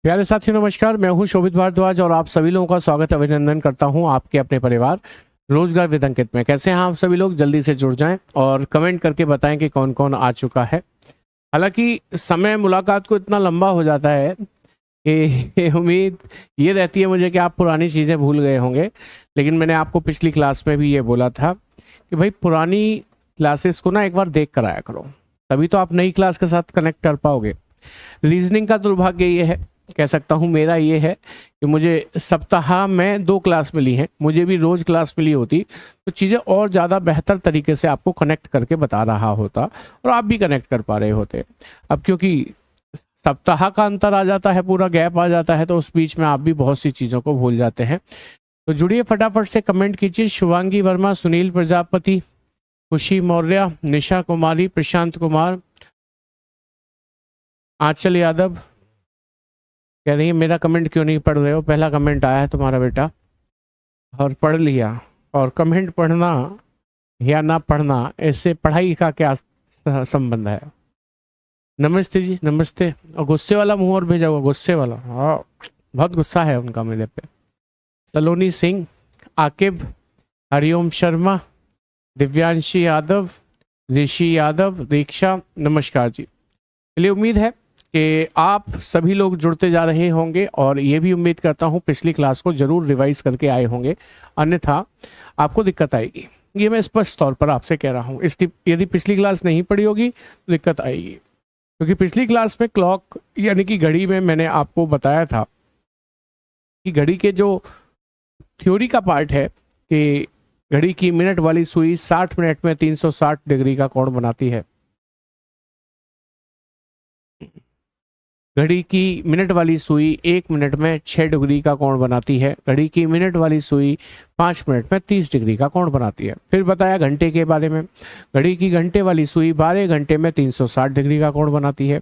प्यारे साथियों नमस्कार, मैं हूं शोभित भारद्वाज और आप सभी लोगों का स्वागत अभिनंदन करता हूं आपके अपने परिवार रोजगार विद अंकित में। कैसे हैं आप सभी लोग? जल्दी से जुड़ जाएं और कमेंट करके बताएं कि कौन कौन आ चुका है। हालांकि समय मुलाकात को इतना लंबा हो जाता है कि उम्मीद ये रहती है मुझे कि आप पुरानी चीज़ें भूल गए होंगे, लेकिन मैंने आपको पिछली क्लास में भी ये बोला था कि भाई पुरानी क्लासेस को ना एक बार देख कर आया करो, तभी तो आप नई क्लास के साथ कनेक्ट कर पाओगे। रीजनिंग का दुर्भाग्य ये है, कह सकता हूँ मेरा ये है कि मुझे सप्ताह में 2 क्लास मिली हैं। मुझे भी रोज क्लास मिली होती तो चीज़ें और ज़्यादा बेहतर तरीके से आपको कनेक्ट करके बता रहा होता और आप भी कनेक्ट कर पा रहे होते। अब क्योंकि सप्ताह का अंतर आ जाता है, पूरा गैप आ जाता है, तो उस बीच में आप भी बहुत सी चीज़ों को भूल जाते हैं। तो जुड़िए, फटाफट से कमेंट कीजिए। शुभांगी वर्मा, सुनील प्रजापति, खुशी मौर्य, निशा कुमारी, प्रशांत कुमार, आंचल यादव कह रही है मेरा कमेंट क्यों नहीं पढ़ रहे हो? पहला कमेंट आया है तुम्हारा बेटा और पढ़ लिया। और कमेंट पढ़ना या ना पढ़ना, इससे पढ़ाई का क्या संबंध है? नमस्ते जी, नमस्ते। और गुस्से वाला मुंह और भेजा हुआ, गुस्से वाला, हाँ बहुत गुस्सा है उनका मेरे पे। सलोनी सिंह, आकिब, हरिओम शर्मा, दिव्यांशी यादव, ऋषि यादव, दीक्षा, नमस्कार जी। चलिए, उम्मीद है कि आप सभी लोग जुड़ते जा रहे होंगे और ये भी उम्मीद करता हूँ पिछली क्लास को जरूर रिवाइज करके आए होंगे, अन्यथा आपको दिक्कत आएगी। ये मैं स्पष्ट तौर पर आपसे कह रहा हूँ। इसकी यदि पिछली क्लास नहीं पढ़ी होगी तो दिक्कत आएगी, क्योंकि पिछली क्लास में क्लॉक यानी कि घड़ी में मैंने आपको बताया था कि घड़ी के जो थ्योरी का पार्ट है कि घड़ी की मिनट वाली सुई 60 मिनट में 360 डिग्री का कोण बनाती है। घड़ी की मिनट वाली सुई 1 मिनट में 6 डिग्री का कोण बनाती है। घड़ी की मिनट वाली सुई 5 मिनट में 30 डिग्री का कोण बनाती है। फिर बताया घंटे के बारे में, घड़ी की घंटे वाली सुई 12 घंटे में 360 डिग्री का कोण बनाती है।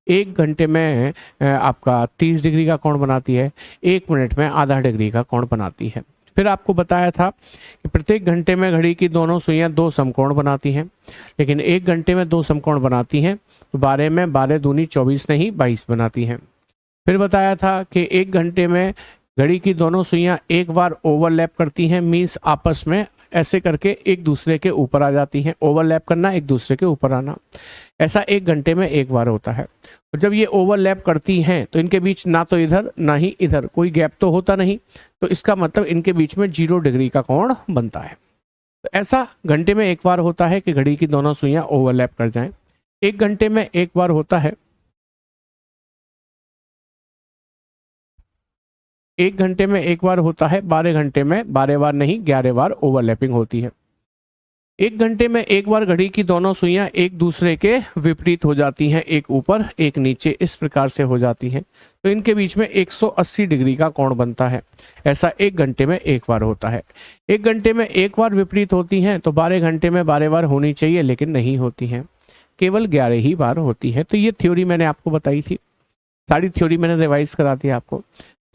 1 घंटे में आपका 30 डिग्री का कोण बनाती है। 1 मिनट में आधा डिग्री का कोण बनाती है। फिर आपको बताया था कि प्रत्येक घंटे में घड़ी की दोनों सुइयां 2 समकोण बनाती हैं, लेकिन 1 घंटे में 2 समकोण बनाती हैं तो 12 में 12 दूनी 24 नहीं 22 बनाती हैं। फिर बताया था कि 1 घंटे में घड़ी की दोनों सुइयां एक बार ओवरलैप करती हैं, मीन्स आपस में ऐसे करके एक दूसरे के ऊपर आ जाती हैं। ओवरलैप करना, एक दूसरे के ऊपर आना, ऐसा 1 घंटे में एक बार होता है। और जब ये ओवरलैप करती हैं तो इनके बीच ना तो इधर ना ही इधर कोई गैप तो होता नहीं, तो इसका मतलब इनके बीच में 0 डिग्री का कोण बनता है। तो ऐसा घंटे में एक बार होता है कि घड़ी की दोनों सुइयां ओवरलैप कर जाएं। 1 घंटे में एक बार होता है, 1 घंटे में एक बार होता है, 12 घंटे में 12 बार नहीं 11 बार ओवरलैपिंग होती है। 1 घंटे में एक बार घड़ी की दोनों सुइयां एक दूसरे के विपरीत हो जाती हैं, एक ऊपर एक नीचे इस प्रकार से हो जाती हैं, तो इनके बीच में 180 डिग्री का कोण बनता है। ऐसा 1 घंटे में एक बार होता है। 1 घंटे में एक बार विपरीत होती हैं तो 12 घंटे में 12 बार होनी चाहिए, लेकिन नहीं होती हैं, केवल 11 ही बार होती है। तो ये थ्योरी मैंने आपको बताई थी, सारी थ्योरी मैंने रिवाइज करा दी आपको।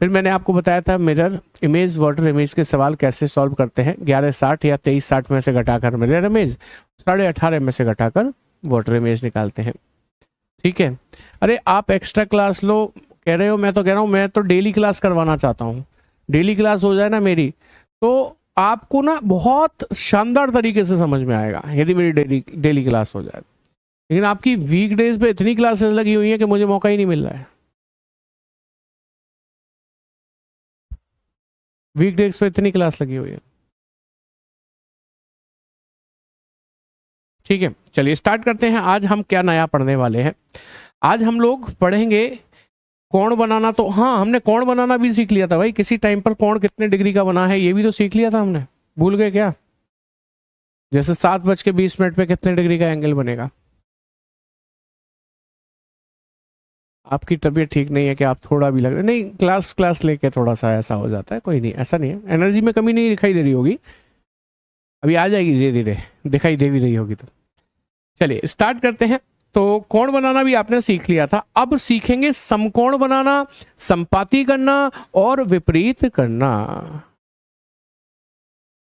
फिर मैंने आपको बताया था मिरर इमेज वाटर इमेज के सवाल कैसे सॉल्व करते हैं। 1160 या 2360 में से घटाकर मिरर इमेज, 18.5 में से घटाकर वाटर इमेज निकालते हैं। ठीक है। अरे आप एक्स्ट्रा क्लास लो कह रहे हो, मैं तो कह रहा हूँ मैं तो डेली क्लास करवाना चाहता हूँ। डेली क्लास हो जाए ना मेरी, तो आपको ना बहुत शानदार तरीके से समझ में आएगा यदि मेरी डेली क्लास हो जाए। लेकिन आपकी वीकडेज पे इतनी क्लासेस लगी हुई है कि मुझे मौका ही नहीं मिल रहा है। वीकडेज पे इतनी क्लास लगी हुई है। ठीक है, चलिए स्टार्ट करते हैं। आज हम क्या नया पढ़ने वाले हैं? आज हम लोग पढ़ेंगे कोण बनाना। तो हाँ, हमने कोण बनाना भी सीख लिया था भाई, किसी टाइम पर कोण कितने डिग्री का बना है ये भी तो सीख लिया था हमने, भूल गए क्या? जैसे 7:20 पे कितने डिग्री का एंगल बनेगा। आपकी तबीयत ठीक नहीं है कि आप थोड़ा भी लग रहा नहीं, क्लास लेके थोड़ा सा ऐसा हो जाता है, कोई नहीं, ऐसा नहीं है, एनर्जी में कमी नहीं दिखाई दे रही होगी, अभी आ जाएगी धीरे धीरे, दिखाई दे भी रही होगी तो। चलिए स्टार्ट करते हैं। तो कोण बनाना भी आपने सीख लिया था, अब सीखेंगे समकोण बनाना, संपाती करना और विपरीत करना।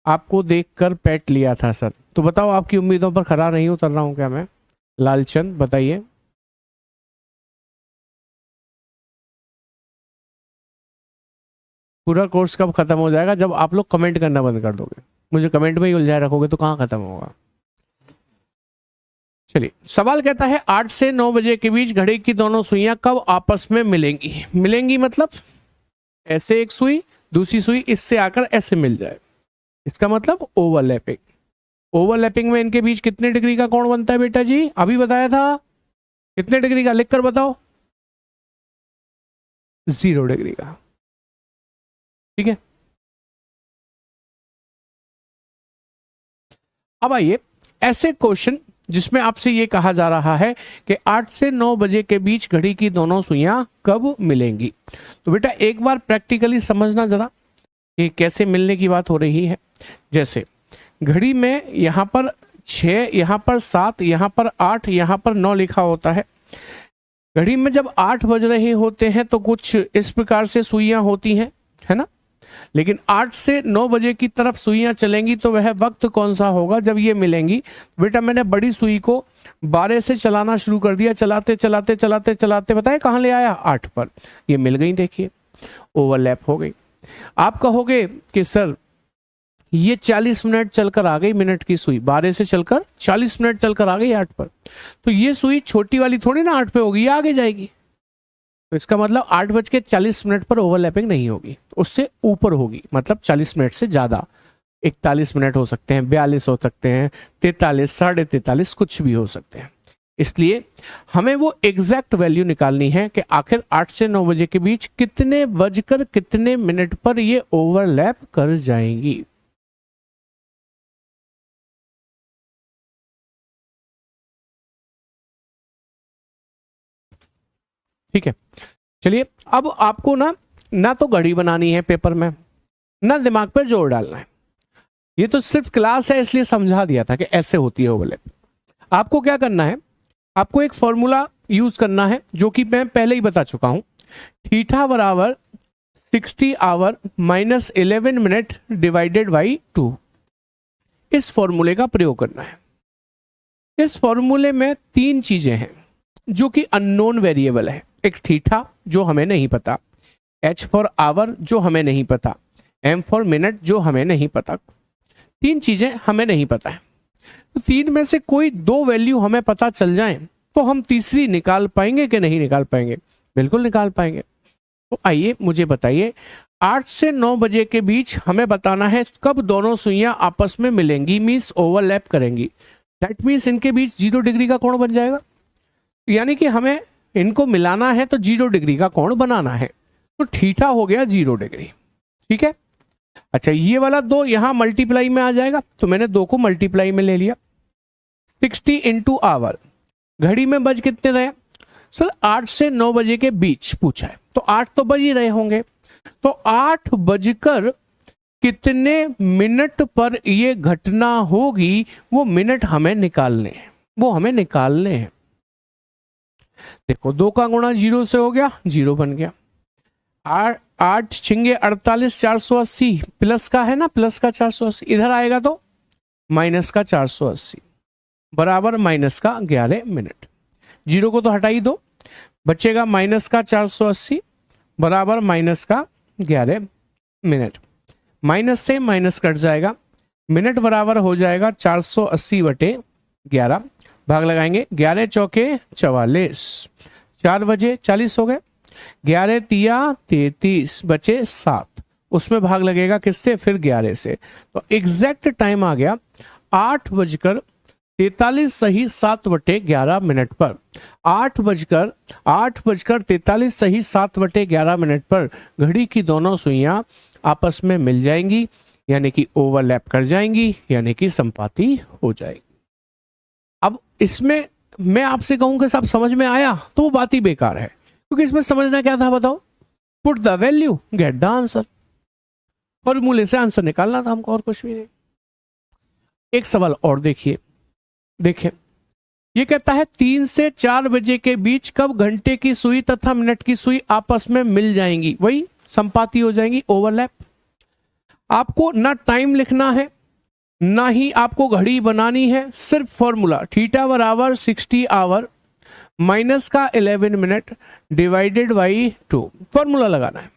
आपको देखकर पैट लिया था सर, तो बताओ आपकी उम्मीदों पर खरा नहीं उतर रहा हूं क्या मैं? लालचंद बताइए। पूरा कोर्स कब खत्म हो जाएगा? जब आप लोग कमेंट करना बंद कर दोगे। मुझे कमेंट में ही उलझाए रखोगे तो कहाँ खत्म होगा। चलिए, सवाल कहता है 8 से 9 बजे के बीच घड़ी की दोनों सुइयां कब आपस में मिलेंगी? मिलेंगी मतलब ऐसे एक सुई, दूसरी सुई इससे आकर ऐसे मिल जाए, इसका मतलब ओवरलैपिंग। ओवरलैपिंग में इनके बीच कितने डिग्री का कोण बनता है बेटा जी? अभी बताया था। कितने डिग्री का? लिख कर बताओ। 0 डिग्री का। ठीक है, अब आइए ऐसे क्वेश्चन जिसमें आपसे ये कहा जा रहा है कि 8 से 9 बजे के बीच घड़ी की दोनों सुइयां कब मिलेंगी। तो बेटा एक बार प्रैक्टिकली समझना जरा कि कैसे मिलने की बात हो रही है। जैसे घड़ी में यहाँ पर 6, यहाँ पर 7, यहाँ पर 8, यहाँ पर 9 लिखा होता है। घड़ी में जब 8 बज रहे होते हैं तो कुछ इस प्रकार से सुइयां होती हैं, है ना। लेकिन 8 से 9 बजे की तरफ सुइयां चलेंगी तो वह वक्त कौन सा होगा जब ये मिलेंगी? बेटा मैंने बड़ी सुई को 12 से चलाना शुरू कर दिया, चलाते चलाते चलाते चलाते बताए कहाँ ले आया? 8 पर। ये मिल गई, देखिए ओवरलैप हो गई। आप कहोगे कि सर ये 40 मिनट चलकर आ गई, मिनट की सुई 12 से चलकर 40 मिनट चलकर आ गई 8 पर, तो ये सुई छोटी वाली थोड़ी ना 8 पे होगी, ये आगे जाएगी। तो इसका मतलब 8:40 पर ओवरलैपिंग नहीं होगी, उससे ऊपर होगी, मतलब 40 मिनट से ज्यादा। 41 मिनट हो सकते हैं, 42 हो सकते हैं, 43, 43.5 कुछ भी हो सकते हैं। इसलिए हमें वो एग्जैक्ट वैल्यू निकालनी है कि आखिर 8 से 9 बजे के बीच कितने बजकर कितने मिनट पर ये ओवरलैप कर जाएंगी। ठीक है, चलिए अब आपको ना तो घड़ी बनानी है पेपर में, ना दिमाग पर जोर डालना है। ये तो सिर्फ क्लास है इसलिए समझा दिया था कि ऐसे होती है ओवरलैप। आपको क्या करना है? आपको एक फॉर्मूला यूज करना है जो कि मैं पहले ही बता चुका हूं। थीटा बराबर 60 our minus 11 minute divided by 2। इस फॉर्मूले का प्रयोग करना है। इस फॉर्मूले में 3 चीजें हैं जो कि अननोन वेरिएबल है। एक थीटा जो हमें नहीं पता, h फॉर आवर जो हमें नहीं पता, m फॉर मिनट जो हमें नहीं पता। 3 चीजें हमें नहीं पता है। तो 3 में से कोई 2 वैल्यू हमें पता चल जाए तो हम तीसरी निकाल पाएंगे कि नहीं निकाल पाएंगे? बिल्कुल निकाल पाएंगे। तो आइए मुझे बताइए 8 से 9 बजे के बीच हमें बताना है कब दोनों सुइयां आपस में मिलेंगी, मीन्स ओवरलैप करेंगी। दैट मीन्स इनके बीच 0 डिग्री का कोण बन जाएगा। यानी कि हमें इनको मिलाना है तो 0 डिग्री का कोण बनाना है। तो थीटा हो गया 0 डिग्री। ठीक है, अच्छा ये वाला 2 यहां मल्टीप्लाई में आ जाएगा, तो मैंने 2 को मल्टीप्लाई में ले लिया। 60 इंटू आवर, घड़ी में बज कितने रहे सर? 8 से 9 बजे के बीच पूछा है, तो 8 तो बज ही रहे होंगे। तो 8 बजकर कितने मिनट पर ये घटना होगी, वो मिनट हमें निकालने हैं, वो हमें निकालने हैं। देखो 2 का गुणा 0 से हो गया, 0 बन गया। 8 छिंगे 48, 480 प्लस का है ना, प्लस का 480 इधर आएगा तो माइनस का 480 बराबर माइनस का 11 मिनट। 0 को तो हटा ही दो, बचेगा माइनस का 480 बराबर माइनस का 11 मिनट। माइनस से माइनस कट जाएगा, मिनट बराबर हो जाएगा 480/11। भाग लगाएंगे, 11 चौके 44, 4 बजे 40 हो गए, 11 तिया 33, बचे 7, उसमें भाग लगेगा किससे? फिर 11 से। तो एग्जैक्ट टाइम आ गया 8:43 सही 7/11 मिनट पर। 8:43 सही 7/11 मिनट पर घड़ी की दोनों सुइयां आपस में मिल जाएंगी, यानी कि ओवरलैप कर जाएंगी, यानी कि संपाती हो जाएगी। अब इसमें मैं आपसे कहूंगा सब समझ में आया तो वो बात ही बेकार है, क्योंकि इसमें समझना क्या था बताओ? Put the value get the answer. फॉर्मूले से आंसर निकालना था हमको, और कुछ भी नहीं। एक सवाल और देखिए, देखिए ये कहता है 3 से 4 बजे के बीच कब घंटे की सुई तथा मिनट की सुई आपस में मिल जाएंगी, वही संपाती हो जाएंगी, ओवरलैप। आपको ना टाइम लिखना है ना ही आपको घड़ी बनानी है, सिर्फ फॉर्मूला थीटा बराबर 60 आवर माइनस का 11 मिनट डिवाइडेड बाई 2 फॉर्मूला लगाना है।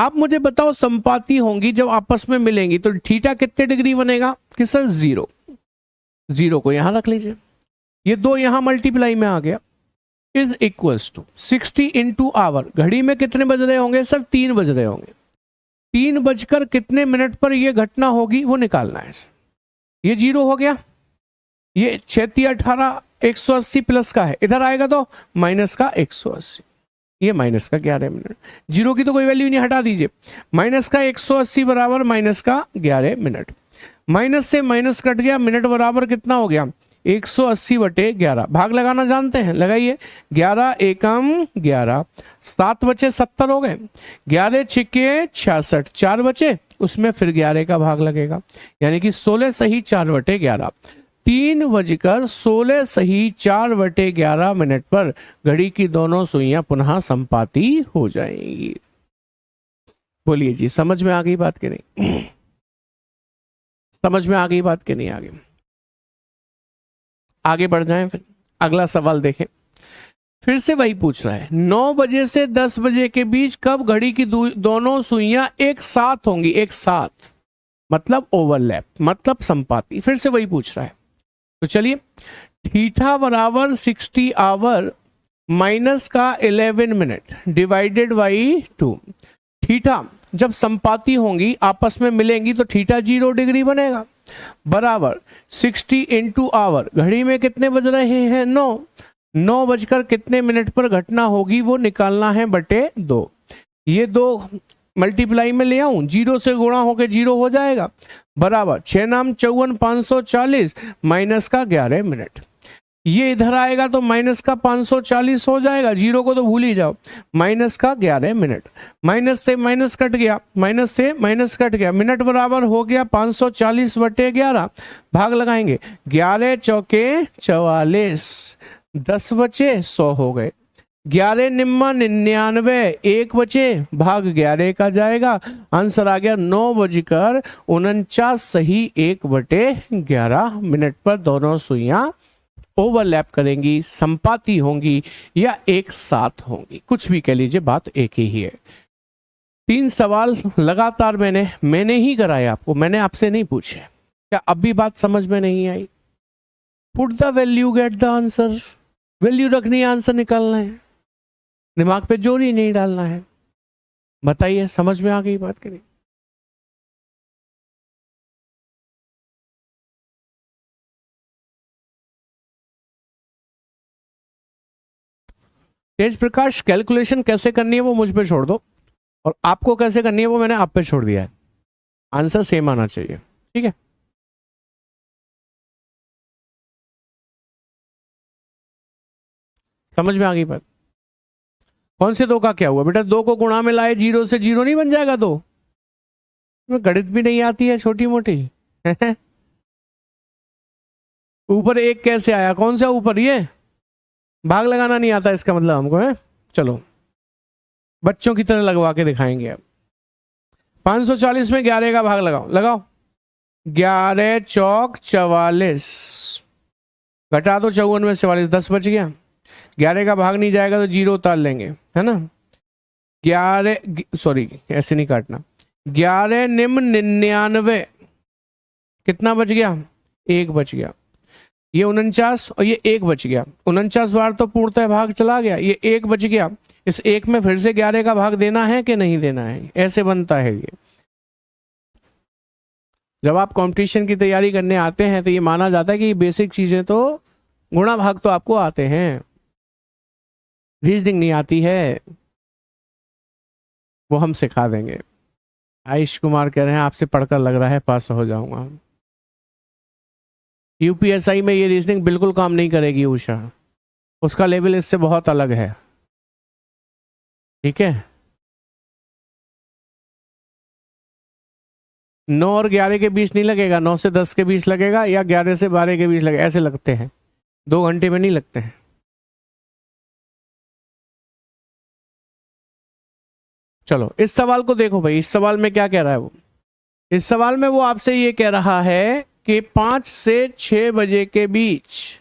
आप मुझे बताओ संपाती होंगी जब आपस में मिलेंगी तो थीटा कितने डिग्री बनेगा कि सर 0। 0 को यहां रख लीजिए, ये 2 यहां मल्टीप्लाई में आ गया, is equals to 60 into hour. घड़ी में कितने बज रहे होंगे सर? 3 बज रहे होंगे। 3 बजकर कितने मिनट पर यह घटना होगी वो निकालना है। ये 0 हो गया, ये 6 18 180 प्लस का है, इधर आएगा तो माइनस का 180, ये माइनस का 11 मिनट। 0 की तो कोई वैल्यू नहीं, हटा दीजिए। माइनस का 180 बराबर माइनस का 11 मिनट। माइनस से माइनस कट गया, मिनट बराबर कितना हो गया? 180 बटे 11। भाग लगाना जानते हैं, लगाइए। 11 एकम 11, 7 बचे 70 हो गए। 11 छिके 66, 4 बचे, उसमें फिर 11 का भाग लगेगा, यानी कि 16 सही 4 बटे 11। 3 बजकर 16 सही 4 बटे 11 मिनट पर घड़ी की दोनों सुइयां पुनः संपाती हो जाएंगी। बोलिए जी, समझ में आ गई बात कि नहीं? समझ में आ गई बात कि नहीं? आगे बढ़ जाएं, फिर अगला सवाल देखें। फिर से वही पूछ रहा है, 9 बजे से 10 बजे के बीच कब घड़ी की दोनों सुइयां एक साथ होंगी? एक साथ मतलब ओवरलैप, मतलब संपाती। फिर से वही पूछ रहा है, तो चलिए, थीटा बराबर 60 आवर माइनस का 11 मिनट डिवाइडेड बाई 2। थीटा जब संपाती होंगी, आपस में मिलेंगी, तो थीटा 0 डिग्री बनेगा, बराबर 60 इंटू आवर। घड़ी में कितने बज रहे हैं? 9। 9 बजकर कितने मिनट पर घटना होगी वो निकालना है, बटे 2। ये 2 मल्टीप्लाई में ले आऊं, 0 से गुणा होकर 0 हो जाएगा, बराबर 6 नाम 54 540 माइनस का 11 मिनट। ये इधर आएगा तो माइनस का 540 हो जाएगा, 0 को तो भूल ही जाओ, माइनस का 11 मिनट। माइनस से माइनस कट गया, माइनस से माइनस कट गया, मिनट बराबर हो गया 540 बटे 11। भाग लगाएंगे, 11 चौके 44, 10 बचे 100 हो गए। 11 निम्मा 99, 1 बचे, भाग 11 का जाएगा, आंसर आ गया 9 बजकर 49 सही 1 बटे 11 मिनट पर दोनों सुइयां ओवरलैप करेंगी, संपाती होंगी या एक साथ होंगी, कुछ भी कह लीजिए, बात एक ही है। 3 सवाल लगातार मैंने ही कराए आपको, मैंने आपसे नहीं पूछे। क्या अब भी बात समझ में नहीं आई? Put the value get the answer. Value रखनी है, आंसर निकालना है, दिमाग पे जोर ही नहीं डालना है। बताइए, समझ में आ गई बात करिए। तेज प्रकाश, कैलकुलेशन कैसे करनी है वो मुझ पे छोड़ दो, और आपको कैसे करनी है वो मैंने आप पे छोड़ दिया है। आंसर सेम आना चाहिए, ठीक है? समझ में आ गई बात? कौन से 2 का क्या हुआ बेटा? 2 को गुणा में लाए, 0 से 0 नहीं बन जाएगा 2? गणित भी नहीं आती है छोटी मोटी। ऊपर 1 कैसे आया? कौन सा ऊपर? ये भाग लगाना नहीं आता इसका मतलब हमको है। चलो बच्चों की तरह लगवा के दिखाएंगे अब। 540 में 11 का भाग लगाओ, लगाओ। 11 चौक 44, घटा दो 54 में 44, 10 बच गया। 11 का भाग नहीं जाएगा तो 0 उतार लेंगे, है ना? 11 सॉरी ऐसे नहीं काटना, 11 निम्न 99, कितना बच गया? 1 बच गया। ये 49 और ये 1 बच गया, 49 बार तो पूर्णतः भाग चला गया, ये 1 बच गया। इस 1 में फिर से 11 का भाग देना है कि नहीं देना है? ऐसे बनता है ये। जब आप कंपटीशन की तैयारी करने आते हैं तो ये माना जाता है कि बेसिक चीजें तो गुणा भाग तो आपको आते हैं, रीजनिंग नहीं आती है, वो हम सिखा देंगे। आयुष कुमार कह रहे हैं आपसे पढ़कर लग रहा है पास हो जाऊंगा। यूपीएसआई में ये रीजनिंग बिल्कुल काम नहीं करेगी उषा, उसका लेवल इससे बहुत अलग है, ठीक है? 9 और 11 के बीच नहीं लगेगा, 9 से 10 के बीच लगेगा, या 11 से 12 के बीच लगेगा, ऐसे लगते हैं। 2 घंटे में नहीं लगते हैं। चलो इस सवाल को देखो भाई, इस सवाल में क्या कह रहा है वो? इस सवाल में वो आपसे ये कह रहा है कि 5 से 6 बजे के बीच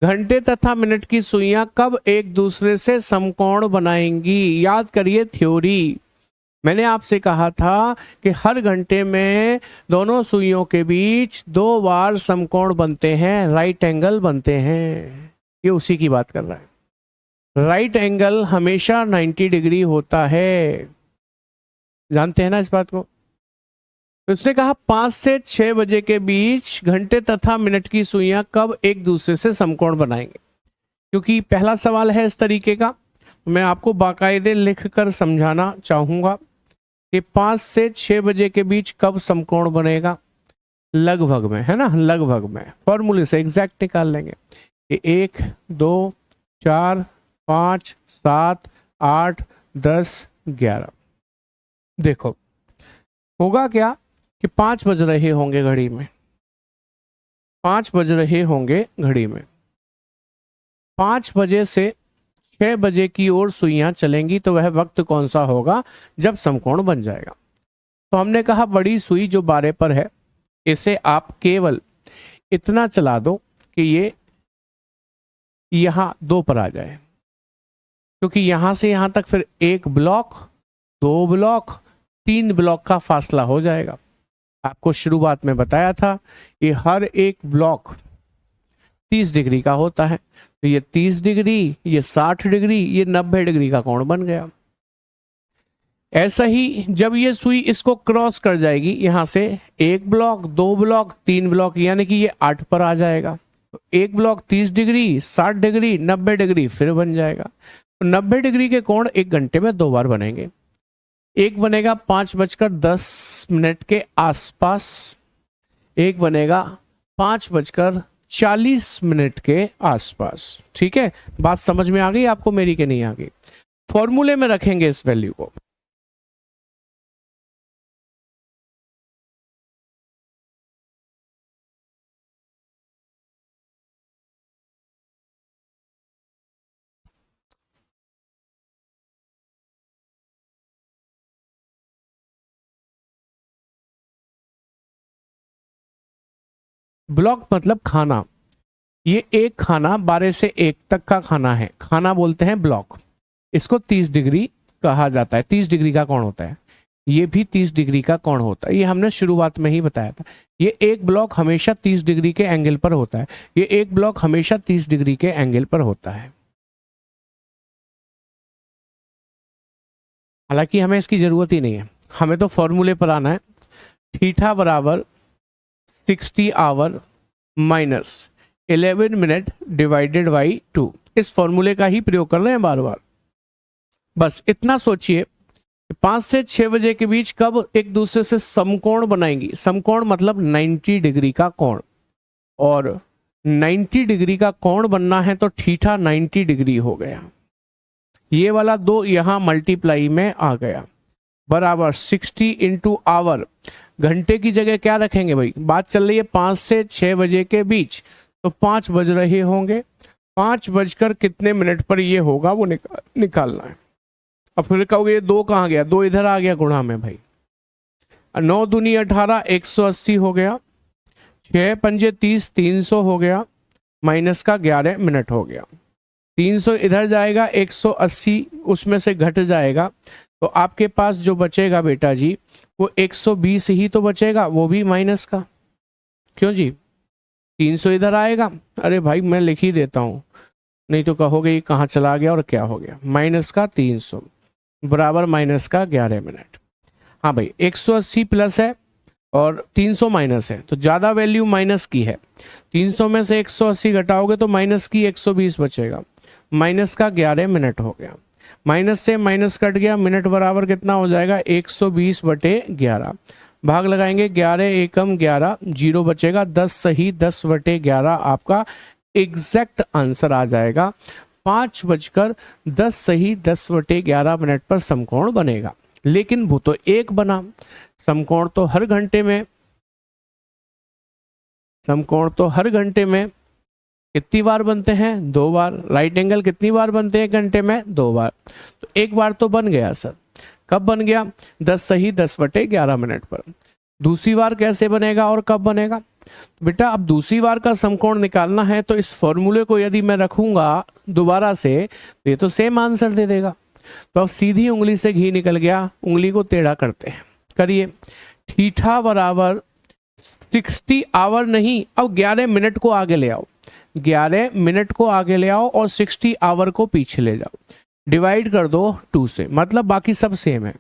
घंटे तथा मिनट की सुइयां कब एक दूसरे से समकोण बनाएंगी। याद करिए थ्योरी, मैंने आपसे कहा था कि हर घंटे में दोनों सुइयों के बीच 2 बार समकोण बनते हैं, राइट एंगल बनते हैं। ये उसी की बात कर रहा है। राइट एंगल हमेशा 90 डिग्री होता है, जानते हैं ना इस बात को। तो उसने कहा 5 से 6 बजे के बीच घंटे तथा मिनट की सुइयां कब एक दूसरे से समकोण बनाएंगे। क्योंकि पहला सवाल है इस तरीके का, मैं आपको बाकायदे लिख कर समझाना चाहूंगा कि 5 से 6 बजे के बीच कब समकोण बनेगा। लगभग में, है ना, लगभग में फॉर्मूले से एग्जैक्ट निकाल लेंगे कि 1 2 4 5 7 8 10 11। देखो होगा क्या कि 5 बज रहे होंगे घड़ी में, 5 बज रहे होंगे घड़ी में। 5 बजे से 6 बजे की ओर सुइयां चलेंगी, तो वह वक्त कौन सा होगा जब समकोण बन जाएगा। तो हमने कहा बड़ी सुई जो 12 पर है, इसे आप केवल इतना चला दो कि ये यहां 2 पर आ जाए, क्योंकि यहां से यहां तक फिर 1 ब्लॉक, 2 ब्लॉक, 3 ब्लॉक का फासला हो जाएगा। आपको शुरुआत में बताया था कि हर एक ब्लॉक 30 डिग्री का होता है, तो ये 30 डिग्री, ये 60 डिग्री, ये 90 डिग्री का कोण बन गया। ऐसा ही जब ये सुई इसको क्रॉस कर जाएगी, यहां से 1 ब्लॉक, 2 ब्लॉक, 3 ब्लॉक, यानी कि ये 8 पर आ जाएगा। तो 1 ब्लॉक 30 डिग्री, 60 डिग्री, 90 डिग्री फिर बन जाएगा। तो 90 डिग्री के कोण 1 घंटे में 2 बार बनेंगे। एक बनेगा 5:10 के आसपास, एक बनेगा 5:40 के आसपास। ठीक है, बात समझ में आ गई आपको मेरी कि नहीं आ गई। फॉर्मूले में रखेंगे इस वैल्यू को। ब्लॉक मतलब खाना, ये एक खाना 12 से 1 तक का खाना है, खाना बोलते हैं ब्लॉक। इसको 30 डिग्री कहा जाता है, 30 डिग्री का कोण होता है। ये भी 30 डिग्री का कोण होता है, ये हमने शुरुआत में ही बताया था। ये एक ब्लॉक हमेशा 30 डिग्री के एंगल पर होता है, ये एक ब्लॉक हमेशा 30 डिग्री के एंगल पर होता है। हालांकि हमें इसकी जरूरत ही नहीं है, हमें तो फॉर्मूले पर आना है। थीटा बराबर 60 our minus 11 minute divided by 2, इस फॉर्मूले का ही प्रयोग कर रहे हैं बार बार। बस इतना सोचिए, 5 से 6 बजे के बीच कब एक दूसरे से समकोण बनाएंगी। समकोण मतलब 90 डिग्री का कोण, और 90 डिग्री का कोण बनना है तो थीटा 90 डिग्री हो गया। ये वाला 2 यहां मल्टीप्लाई में आ गया, बराबर 60 इंटू आवर। घंटे की जगह क्या रखेंगे भाई, बात चल रही है 5 से 6 बजे के बीच, तो 5 बज रहे होंगे, 5 बजकर कितने मिनट पर ये होगा वो निकालना है। अब फिर कहोगे ये 2 कहाँ गया, 2 इधर आ गया गुणा में भाई। 9 दूनी 18, 180 हो गया, 6 पंजे 30, 300 हो गया, माइनस का 11 मिनट हो गया। 300 इधर जाएगा, 180 उसमें से घट जाएगा, तो आपके पास जो बचेगा बेटा जी वो 120 ही तो बचेगा, वो भी माइनस का। क्यों जी, 300 इधर आएगा, अरे भाई मैं लिख ही देता हूं, नहीं तो कहोगे ये कहाँ चला गया और क्या हो गया। माइनस का 300 बराबर माइनस का 11 मिनट। हाँ भाई 180 प्लस है और 300 माइनस है, तो ज़्यादा वैल्यू माइनस की है। 300 में से 180 घटाओगे तो माइनस की 120 बचेगा, माइनस का 11 मिनट हो गया। माइनस से माइनस कट गया, मिनट बराबर कितना हो जाएगा 120/11। भाग लगाएंगे 11 एकम 11, 0 बचेगा, 10 सही 10/11 आपका एग्जैक्ट आंसर आ जाएगा। 5:10 सही 10/11 मिनट पर समकोण बनेगा। लेकिन वो तो एक बना, समकोण तो हर घंटे में, समकोण तो हर घंटे में कितनी बार बनते हैं, 2 बार। राइट एंगल कितनी बार बनते हैं घंटे में, 2 बार। तो एक बार तो बन गया सर, कब बन गया 10 सही 10/11 मिनट पर। दूसरी बार कैसे बनेगा और कब बनेगा, तो बेटा अब दूसरी बार का समकोण निकालना है तो इस फॉर्मूले को यदि मैं रखूंगा दोबारा से, तो ये तो सेम आंसर दे देगा। तो अब सीधी उंगली से घी निकल गया, उंगली को टेढ़ा करते हैं, करिए। थीटा बराबर 60 आवर नहीं, अब 11 मिनट को आगे ले आओ, 11 मिनट को आगे ले आओ और 60 आवर को पीछे ले जाओ, डिवाइड कर दो 2 से, मतलब बाकी सब सेम है,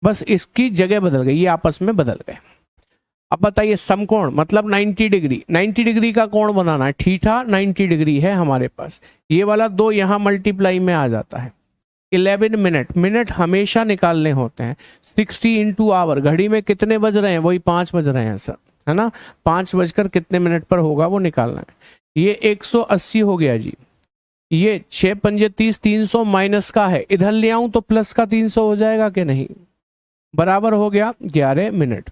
बस इसकी जगह बदल गई, ये आपस में बदल गए। अब बताइए समकोण मतलब 90 डिग्री, 90 डिग्री का कोण बनाना है, थीटा 90 डिग्री है हमारे पास, ये वाला 2 यहाँ मल्टीप्लाई में आ जाता है। 11 मिनट, मिनट हमेशा निकालने होते हैं, 60 इंटू आवर, घड़ी में कितने बज रहे हैं, वही 5 बज रहे हैं सर, है ना, 5 बजकर कितने मिनट पर होगा वो निकालना है। ये 180 हो गया जी, ये 6 पंजे 30, 300 माइनस का है, इधर ले आऊं तो प्लस का 300 हो जाएगा कि नहीं, बराबर हो गया 11 मिनट।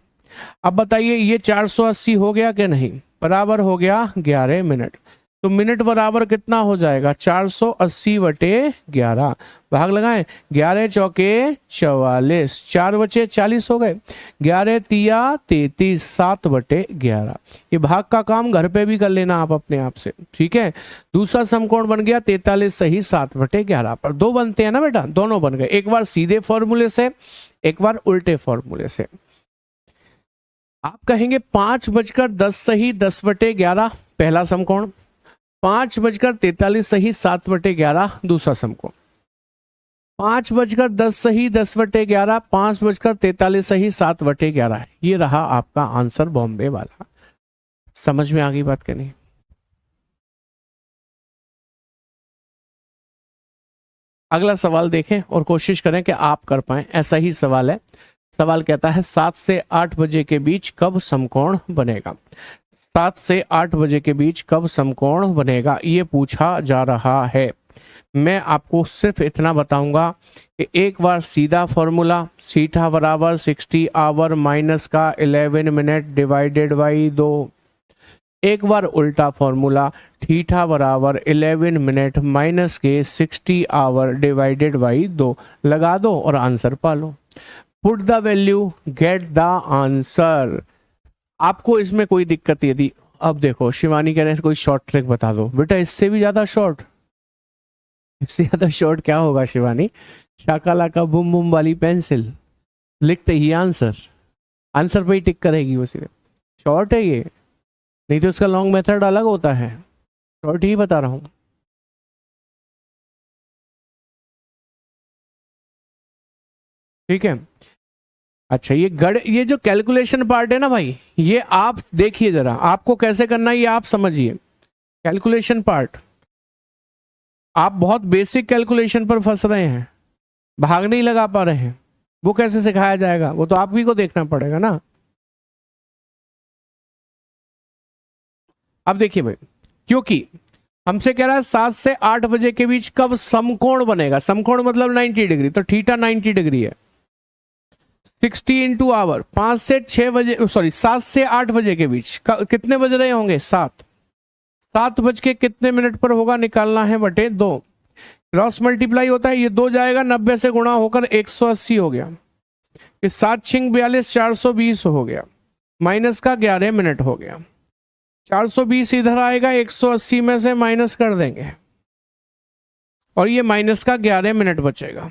अब बताइए ये 480 हो गया कि नहीं, बराबर हो गया 11 मिनट। तो मिनट बराबर कितना हो जाएगा, 480 बटे 11, भाग लगाएं, 11 चौके 44, 4 बचे 40 हो गए, 11 तिया 33, 7 बटे 11। ये भाग का काम घर पे भी कर लेना आप अपने आप से, ठीक है। दूसरा समकोण बन गया 43 सही 7 बटे 11 पर 2 बनते हैं ना बेटा, दोनों बन गए, एक बार सीधे फॉर्मूले से, एक बार उल्टे फॉर्मूले से। आप कहेंगे 5 बजकर 10 सही 10 बटे 11 पहला समकोण, 5 बजकर 43 सही 7 बटे 11 दूसरा समकोण, 5 बजकर 10 सही 10 बटे 11, 5 बजकर 43 सही 7 बटे 11। ये रहा आपका आंसर बॉम्बे वाला। समझ में आ गई बात कि नहीं? अगला सवाल देखें और कोशिश करें कि आप कर पाएं, ऐसा ही सवाल है। सवाल कहता है 7 से 8 बजे के बीच कब समकोण बनेगा, 7 से 8 बजे के बीच कब समकोण बनेगा, ये पूछा जा रहा है। मैं आपको सिर्फ इतना बताऊंगा कि एक बार सीधा फॉर्मूला, थीटा बराबर 60 आवर माइनस का 11 मिनट डिवाइडेड बाई 2, एक बार उल्टा फॉर्मूला, थीटा बराबर 11 मिनट माइनस के 60 आवर डिवाइडेड बाई 2, लगा दो और आंसर पालो। Put the value, get the answer. आपको इसमें कोई दिक्कत यदि, अब देखो शिवानी कह रहे हैं कोई शॉर्ट ट्रिक बता दो, बेटा इससे भी ज्यादा शॉर्ट, इससे ज्यादा शॉर्ट क्या होगा शिवानी, शाकाला का बुम बुम वाली पेंसिल, लिखते ही आंसर, आंसर पे ही टिक करेगी वो सीधे, शॉर्ट है ये, नहीं तो उसका लॉन्ग मेथड अलग होता है, शॉर्ट ही बता रहा हूं। ठीक है, अच्छा ये जो कैलकुलेशन पार्ट है ना भाई, ये आप देखिए जरा, आपको कैसे करना है ये आप समझिए। कैलकुलेशन पार्ट, आप बहुत बेसिक कैलकुलेशन पर फंस रहे हैं, भाग नहीं लगा पा रहे हैं, वो कैसे सिखाया जाएगा, वो तो आप ही को देखना पड़ेगा ना। अब देखिए भाई, क्योंकि हमसे कह रहा है 7 से 8 बजे के बीच कब समकोण बनेगा, समकोण मतलब 90 डिग्री, तो थीटा 90 डिग्री है, 60 इंटू आवर, 5 से 6 बजे, सॉरी 7 से 8 बजे के बीच कितने बज रहे होंगे, 7 बज के कितने मिनट पर होगा निकालना है, बटे 2, क्रॉस मल्टीप्लाई होता है, ये 2 जाएगा 90 से गुणा होकर 180 हो गया, ये 7 छिंग 42 420 हो गया, माइनस का 11 मिनट हो गया, 420 इधर आएगा, 180 में से माइनस कर देंगे और ये माइनस का 11 मिनट बचेगा।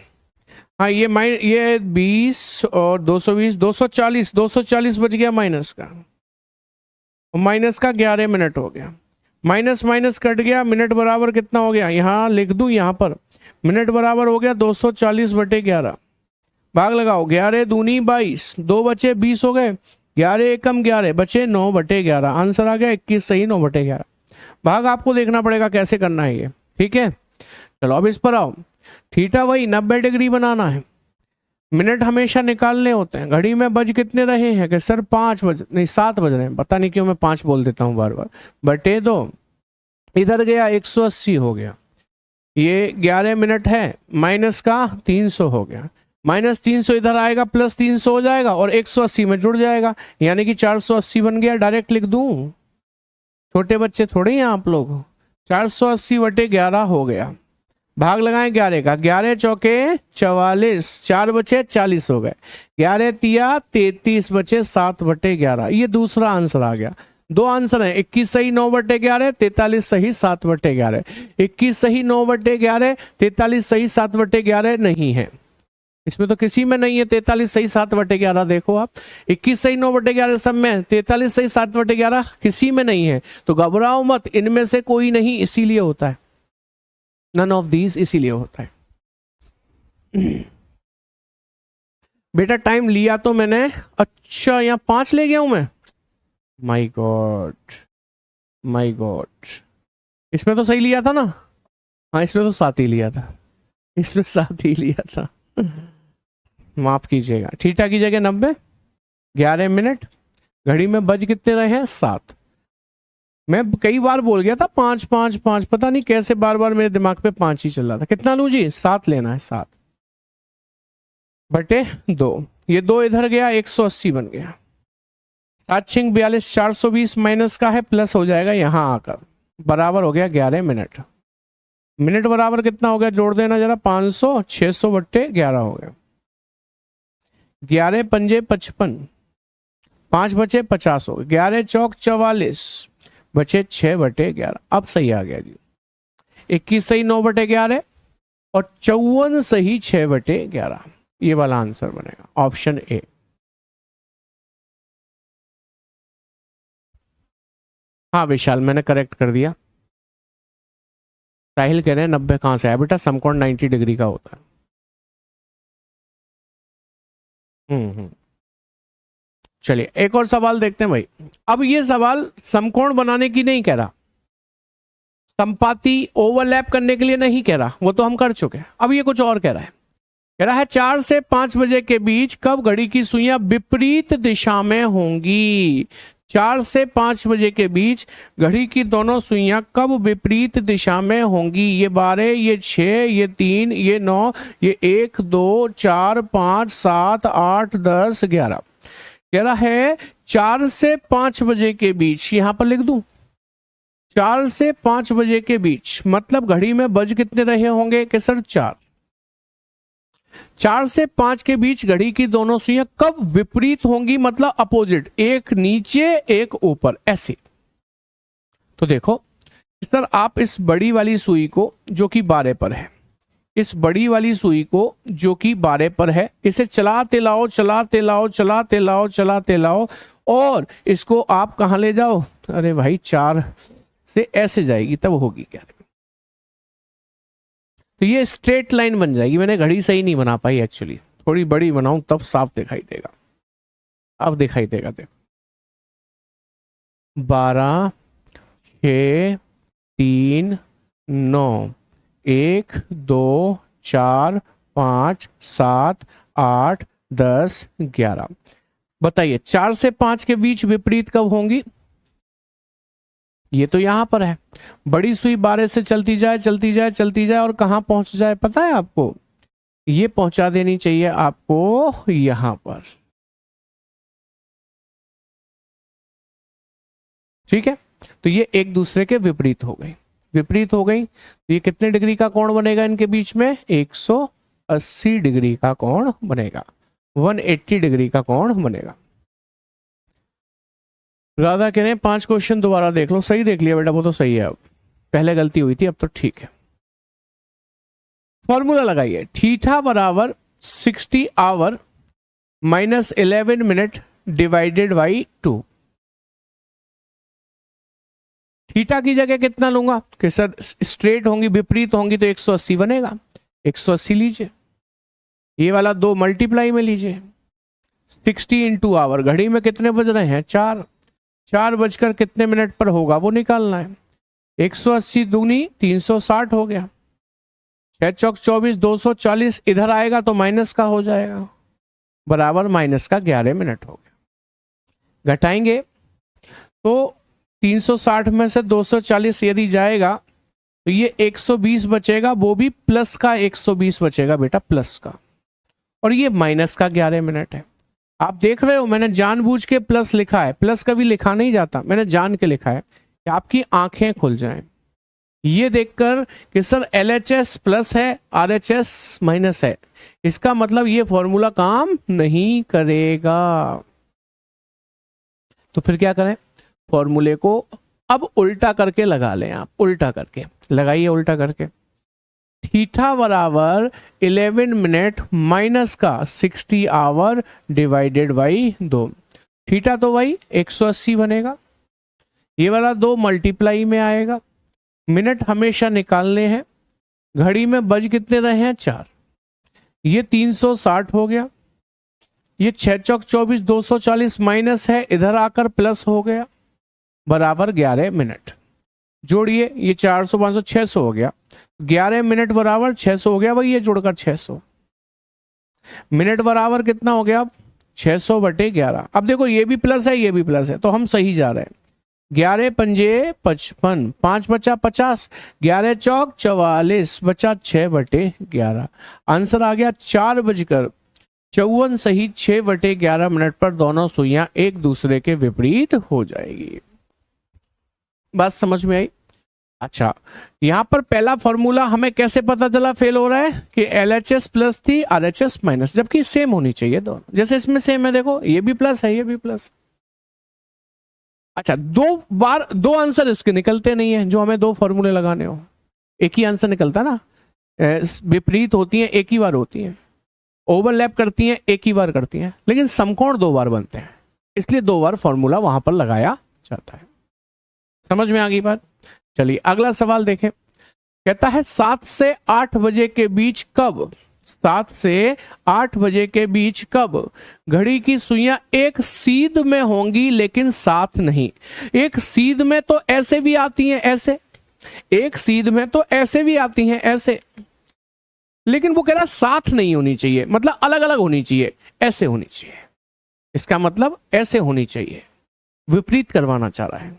हाँ ये 20 और 220 240 बच गया माइनस का, माइनस का 11 मिनट हो गया, माइनस माइनस कट गया, मिनट बराबर कितना हो गया, यहाँ लिख दूं, यहाँ पर मिनट बराबर हो गया 240 बटे 11, भाग लगाओ, 11 दूनी 22, 2 बचे 20 हो गए, 11 एकम 11 बचे 9 बटे 11, आंसर आ गया 21 सही 9 बटे 11। भाग आपको देखना पड़ेगा कैसे करना है ये, ठीक है। चलो अब इस पर आओ, थीटा वही 90 डिग्री बनाना है, मिनट हमेशा निकालने होते हैं, घड़ी में बज कितने रहे हैं कि सर 5 बज नहीं 7 बज रहे हैं, पता नहीं क्यों मैं 5 बोल देता हूँ बार बार, बटे 2, इधर गया 180 हो गया, ये 11 मिनट है, माइनस का 300 हो गया, माइनस 300 इधर आएगा, प्लस 300 हो जाएगा और 180 में जुड़ जाएगा, यानी कि 480 बन गया, डायरेक्ट लिख दूं, छोटे बच्चे थोड़े हैं आप लोग, 480 बटे 11 हो गया, भाग लगाएं 11 का, 11 चौके 44, 4 बचे 40 हो गए, 11 तिया 33 बचे 7 बटे 11, ये दूसरा आंसर आ गया। दो आंसर है, 21 सही 9/11, 43 सही 7/11। 21 सही 9/11, 43 सही 7/11 नहीं है, इसमें तो किसी में नहीं है 43 सही 7/11। देखो आप 21 सही 9/11 सब में, 43 सही 7/11 किसी में नहीं है। तो घबराओ मत, इनमें से कोई नहीं, इसीलिए होता है, नन ऑफ दीज इसीलिए होता है। बेटा टाइम लिया तो मैंने, अच्छा यहाँ 5 ले गया हूं मैं, माय गॉड माय गॉड। इसमें तो सही लिया था ना, हाँ इसमें तो 7 ही लिया था, इसमें 7 ही लिया था। माफ कीजिएगा। थीटा की जगह 90, 11 मिनट, घड़ी में बज कितने रहे हैं 7। मैं कई बार बोल गया था 5 5 5, पता नहीं कैसे बार बार मेरे दिमाग पे 5 ही चल रहा था। कितना लूं जी, 7 लेना है, 7/2। ये 2 इधर गया, 180 बन गया। 7 6 42, 420 माइनस का है, प्लस हो जाएगा यहाँ आकर, बराबर हो गया 11 मिनट। मिनट बराबर कितना हो गया, जोड़ देना जरा, 500, 600/11 हो गया। 11 पंजे 55, 5 बचे 50 हो गए, 11 चौक 44, बचे 6/11। अब सही आ गया जी, 21 सही 9/11 और 54 सही 6/11। ये वाला आंसर बनेगा ऑप्शन ए। हाँ विशाल मैंने करेक्ट कर दिया। साहिल कह रहे हैं 90 कहां से आया, बेटा समकोण 90 डिग्री का होता है। चलिए एक और सवाल देखते हैं भाई। अब ये सवाल समकोण बनाने की नहीं कह रहा, संपाती ओवरलैप करने के लिए नहीं कह रहा, वो तो हम कर चुके हैं। अब ये कुछ और कह रहा है, कह रहा है 4 से 5 बजे के बीच कब घड़ी की सुइयां विपरीत दिशा में होंगी। 4 से 5 बजे के बीच घड़ी की दोनों सुइयां कब विपरीत दिशा में होंगी। ये 12, ये 6, ये 3, ये 9, ये 1 2 4 5 7 8 10 11। कह रहा है 4 से 5 बजे के बीच, यहां पर लिख दूं 4 से 5 बजे के बीच, मतलब घड़ी में बज कितने रहे होंगे कि सर 4। 4 से 5 के बीच घड़ी की दोनों सुइयां कब विपरीत होंगी, मतलब अपोजिट, एक नीचे एक ऊपर, ऐसे। तो देखो सर आप इस बड़ी वाली सुई को जो कि 12 पर है, इस बड़ी वाली सुई को जो कि 12 पर है, इसे चलाते लाओ चलाते लाओ चलाते लाओ चलाते लाओ, और इसको आप कहां ले जाओ, अरे भाई 4 से ऐसे जाएगी तब होगी क्या, तो ये स्ट्रेट लाइन बन जाएगी। मैंने घड़ी सही नहीं बना पाई एक्चुअली, थोड़ी बड़ी बनाऊं तब साफ दिखाई देगा। अब दिखाई देगा, देखो 12 6 3 9 1 2 4 5 7 8 10 11। बताइए 4 से 5 के बीच विपरीत कब होंगी। ये तो यहां पर है, बड़ी सुई 12 से चलती जाए चलती जाए चलती जाए और कहां पहुंच जाए पता है आपको, ये पहुंचा देनी चाहिए आपको यहां पर। ठीक है, तो ये एक दूसरे के विपरीत हो गई, विपरीत हो गई, तो ये कितने डिग्री का कोण बनेगा इनके बीच में, 180 डिग्री का कोण बनेगा, 180 डिग्री का कोण बनेगा। राधा कह रहे हैं 5 क्वेश्चन दोबारा देख लो, सही देख लिया बेटा, वो तो सही है, अब पहले गलती हुई थी अब तो ठीक है। फॉर्मूला लगाइए, थीटा बराबर 60 our minus 11 minute divided by 2। Theta की जगह कितना लूंगा कि सर स्ट्रेट होंगी विपरीत होंगी तो 180 बनेगा, 180 लीजिए, ये वाला 2 मल्टीप्लाई में लीजिए, 60 इंटू आवर, घड़ी में कितने बज रहे हैं 4, 4 बजकर कितने मिनट पर होगा वो निकालना है। 180 दूनी 360 हो गया, 6 चौक 24, 240 इधर आएगा तो माइनस का हो जाएगा, बराबर माइनस का 11 मिनट हो गया। घटाएंगे तो 360 में से 240 यदि जाएगा तो ये 120 बचेगा, वो भी प्लस का 120 बचेगा बेटा, प्लस का, और ये माइनस का 11 मिनट है। आप देख रहे हो मैंने जानबूझ के प्लस लिखा है, प्लस कभी लिखा नहीं जाता, मैंने जान के लिखा है कि आपकी आंखें खुल जाएं ये देखकर कि सर LHS प्लस है RHS माइनस है, इसका मतलब ये फॉर्मूला काम नहीं करेगा। तो फिर क्या करें, फॉर्मूले को अब उल्टा करके लगा लें, आप उल्टा करके लगाइए, उल्टा करके। थीटा बराबर 11 मिनट माइनस का 60 आवर डिवाइडेड बाई 2। थीटा तो वही 180 बनेगा, ये वाला 2 मल्टीप्लाई में आएगा। मिनट हमेशा निकालने हैं, घड़ी में बज कितने रहे हैं 4, ये 360 हो गया, ये 6 चौक 24 240 माइनस है, इधर आकर प्लस हो गया, बराबर 11 मिनट। जोड़िए, ये 400 500 600 हो गया, 11 मिनट बराबर 600 हो गया भाई, ये जोड़कर 600 मिनट बराबर कितना हो गया अब 600 बटे 11। अब देखो ये भी प्लस है, ये भी प्लस है, तो हम सही जा रहे हैं। 11 पंजे 55, 5 बचा 50, 11 चौक 44 बचा 6 बटे 11। आंसर आ गया 4:54 सही 6 बटे 11 मिनट पर दोनों सुइयां एक दूसरे के विपरीत हो जाएगी। बात समझ में आई? अच्छा, यहां पर पहला फॉर्मूला हमें कैसे पता चला फेल हो रहा है कि LHS प्लस थी RHS माइनस, जबकि सेम होनी चाहिए दोनों, जैसे इसमें सेम है, देखो ये भी प्लस है, ये भी प्लस। अच्छा, 2 आंसर इसके निकलते नहीं है, जो हमें 2 फॉर्मूले लगाने हो, एक ही आंसर निकलता ना। विपरीत होती है एक ही बार होती है, ओवरलैप करती हैं एक ही बार करती हैं, लेकिन समकोण 2 बार बनते हैं, इसलिए 2 बार फॉर्मूला वहां पर लगाया जाता है। समझ में आ गई बात? चलिए अगला सवाल देखें। कहता है 7 से 8 बजे के बीच कब, 7 से 8 बजे के बीच कब घड़ी की सुइयां एक सीध में होंगी लेकिन साथ नहीं। एक सीध में तो ऐसे भी आती हैं, ऐसे, एक सीध में तो ऐसे भी आती हैं, ऐसे, लेकिन वो कह रहा साथ नहीं होनी चाहिए, मतलब अलग अलग होनी चाहिए, ऐसे होनी चाहिए। इसका मतलब ऐसे होनी चाहिए, विपरीत करवाना चाह रहा है,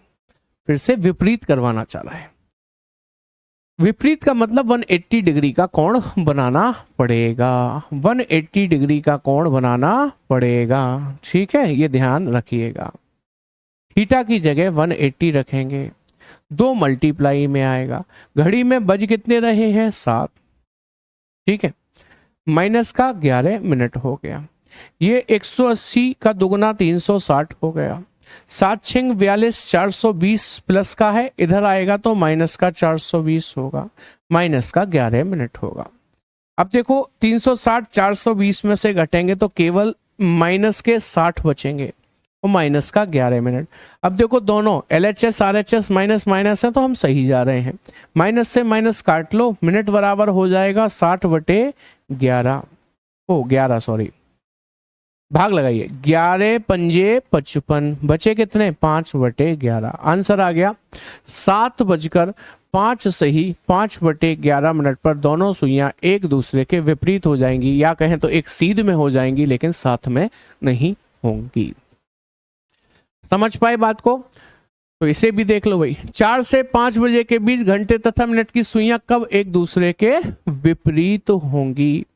फिर से विपरीत करवाना चाह रहा है। विपरीत का मतलब 180 डिग्री का कोण बनाना पड़ेगा, 180 डिग्री का कोण बनाना पड़ेगा, ठीक है, ये ध्यान रखिएगा। थीटा की जगह 180 रखेंगे, 2 मल्टीप्लाई में आएगा, घड़ी में बज कितने रहे हैं 7, ठीक है, माइनस का 11 मिनट हो गया, ये 180 का दुगना 360 हो गया, 7 छिंग 42 420 प्लस का है, इधर आएगा तो माइनस का 420 होगा, माइनस का 11 मिनट होगा। अब देखो 360 420 में से घटेंगे तो केवल माइनस के 60 बचेंगे और माइनस का 11 मिनट। अब देखो दोनों LHS RHS माइनस माइनस है तो हम सही जा रहे हैं, माइनस से माइनस काट लो, मिनट बराबर हो जाएगा 60 बटे 11, ओ 11 सॉरी, भाग लगाइए, 11 पंजे 55, बचे कितने 5 बटे 11। आंसर आ गया 7:05 सही 5 बटे 11 मिनट पर दोनों सुइयां एक दूसरे के विपरीत हो जाएंगी, या कहें तो एक सीध में हो जाएंगी लेकिन साथ में नहीं होंगी। समझ पाए बात को? तो इसे भी देख लो भाई, 4 से 5 बजे के बीच घंटे तथा मिनट की सुइयां कब एक दूसरे के विपरीत होंगी।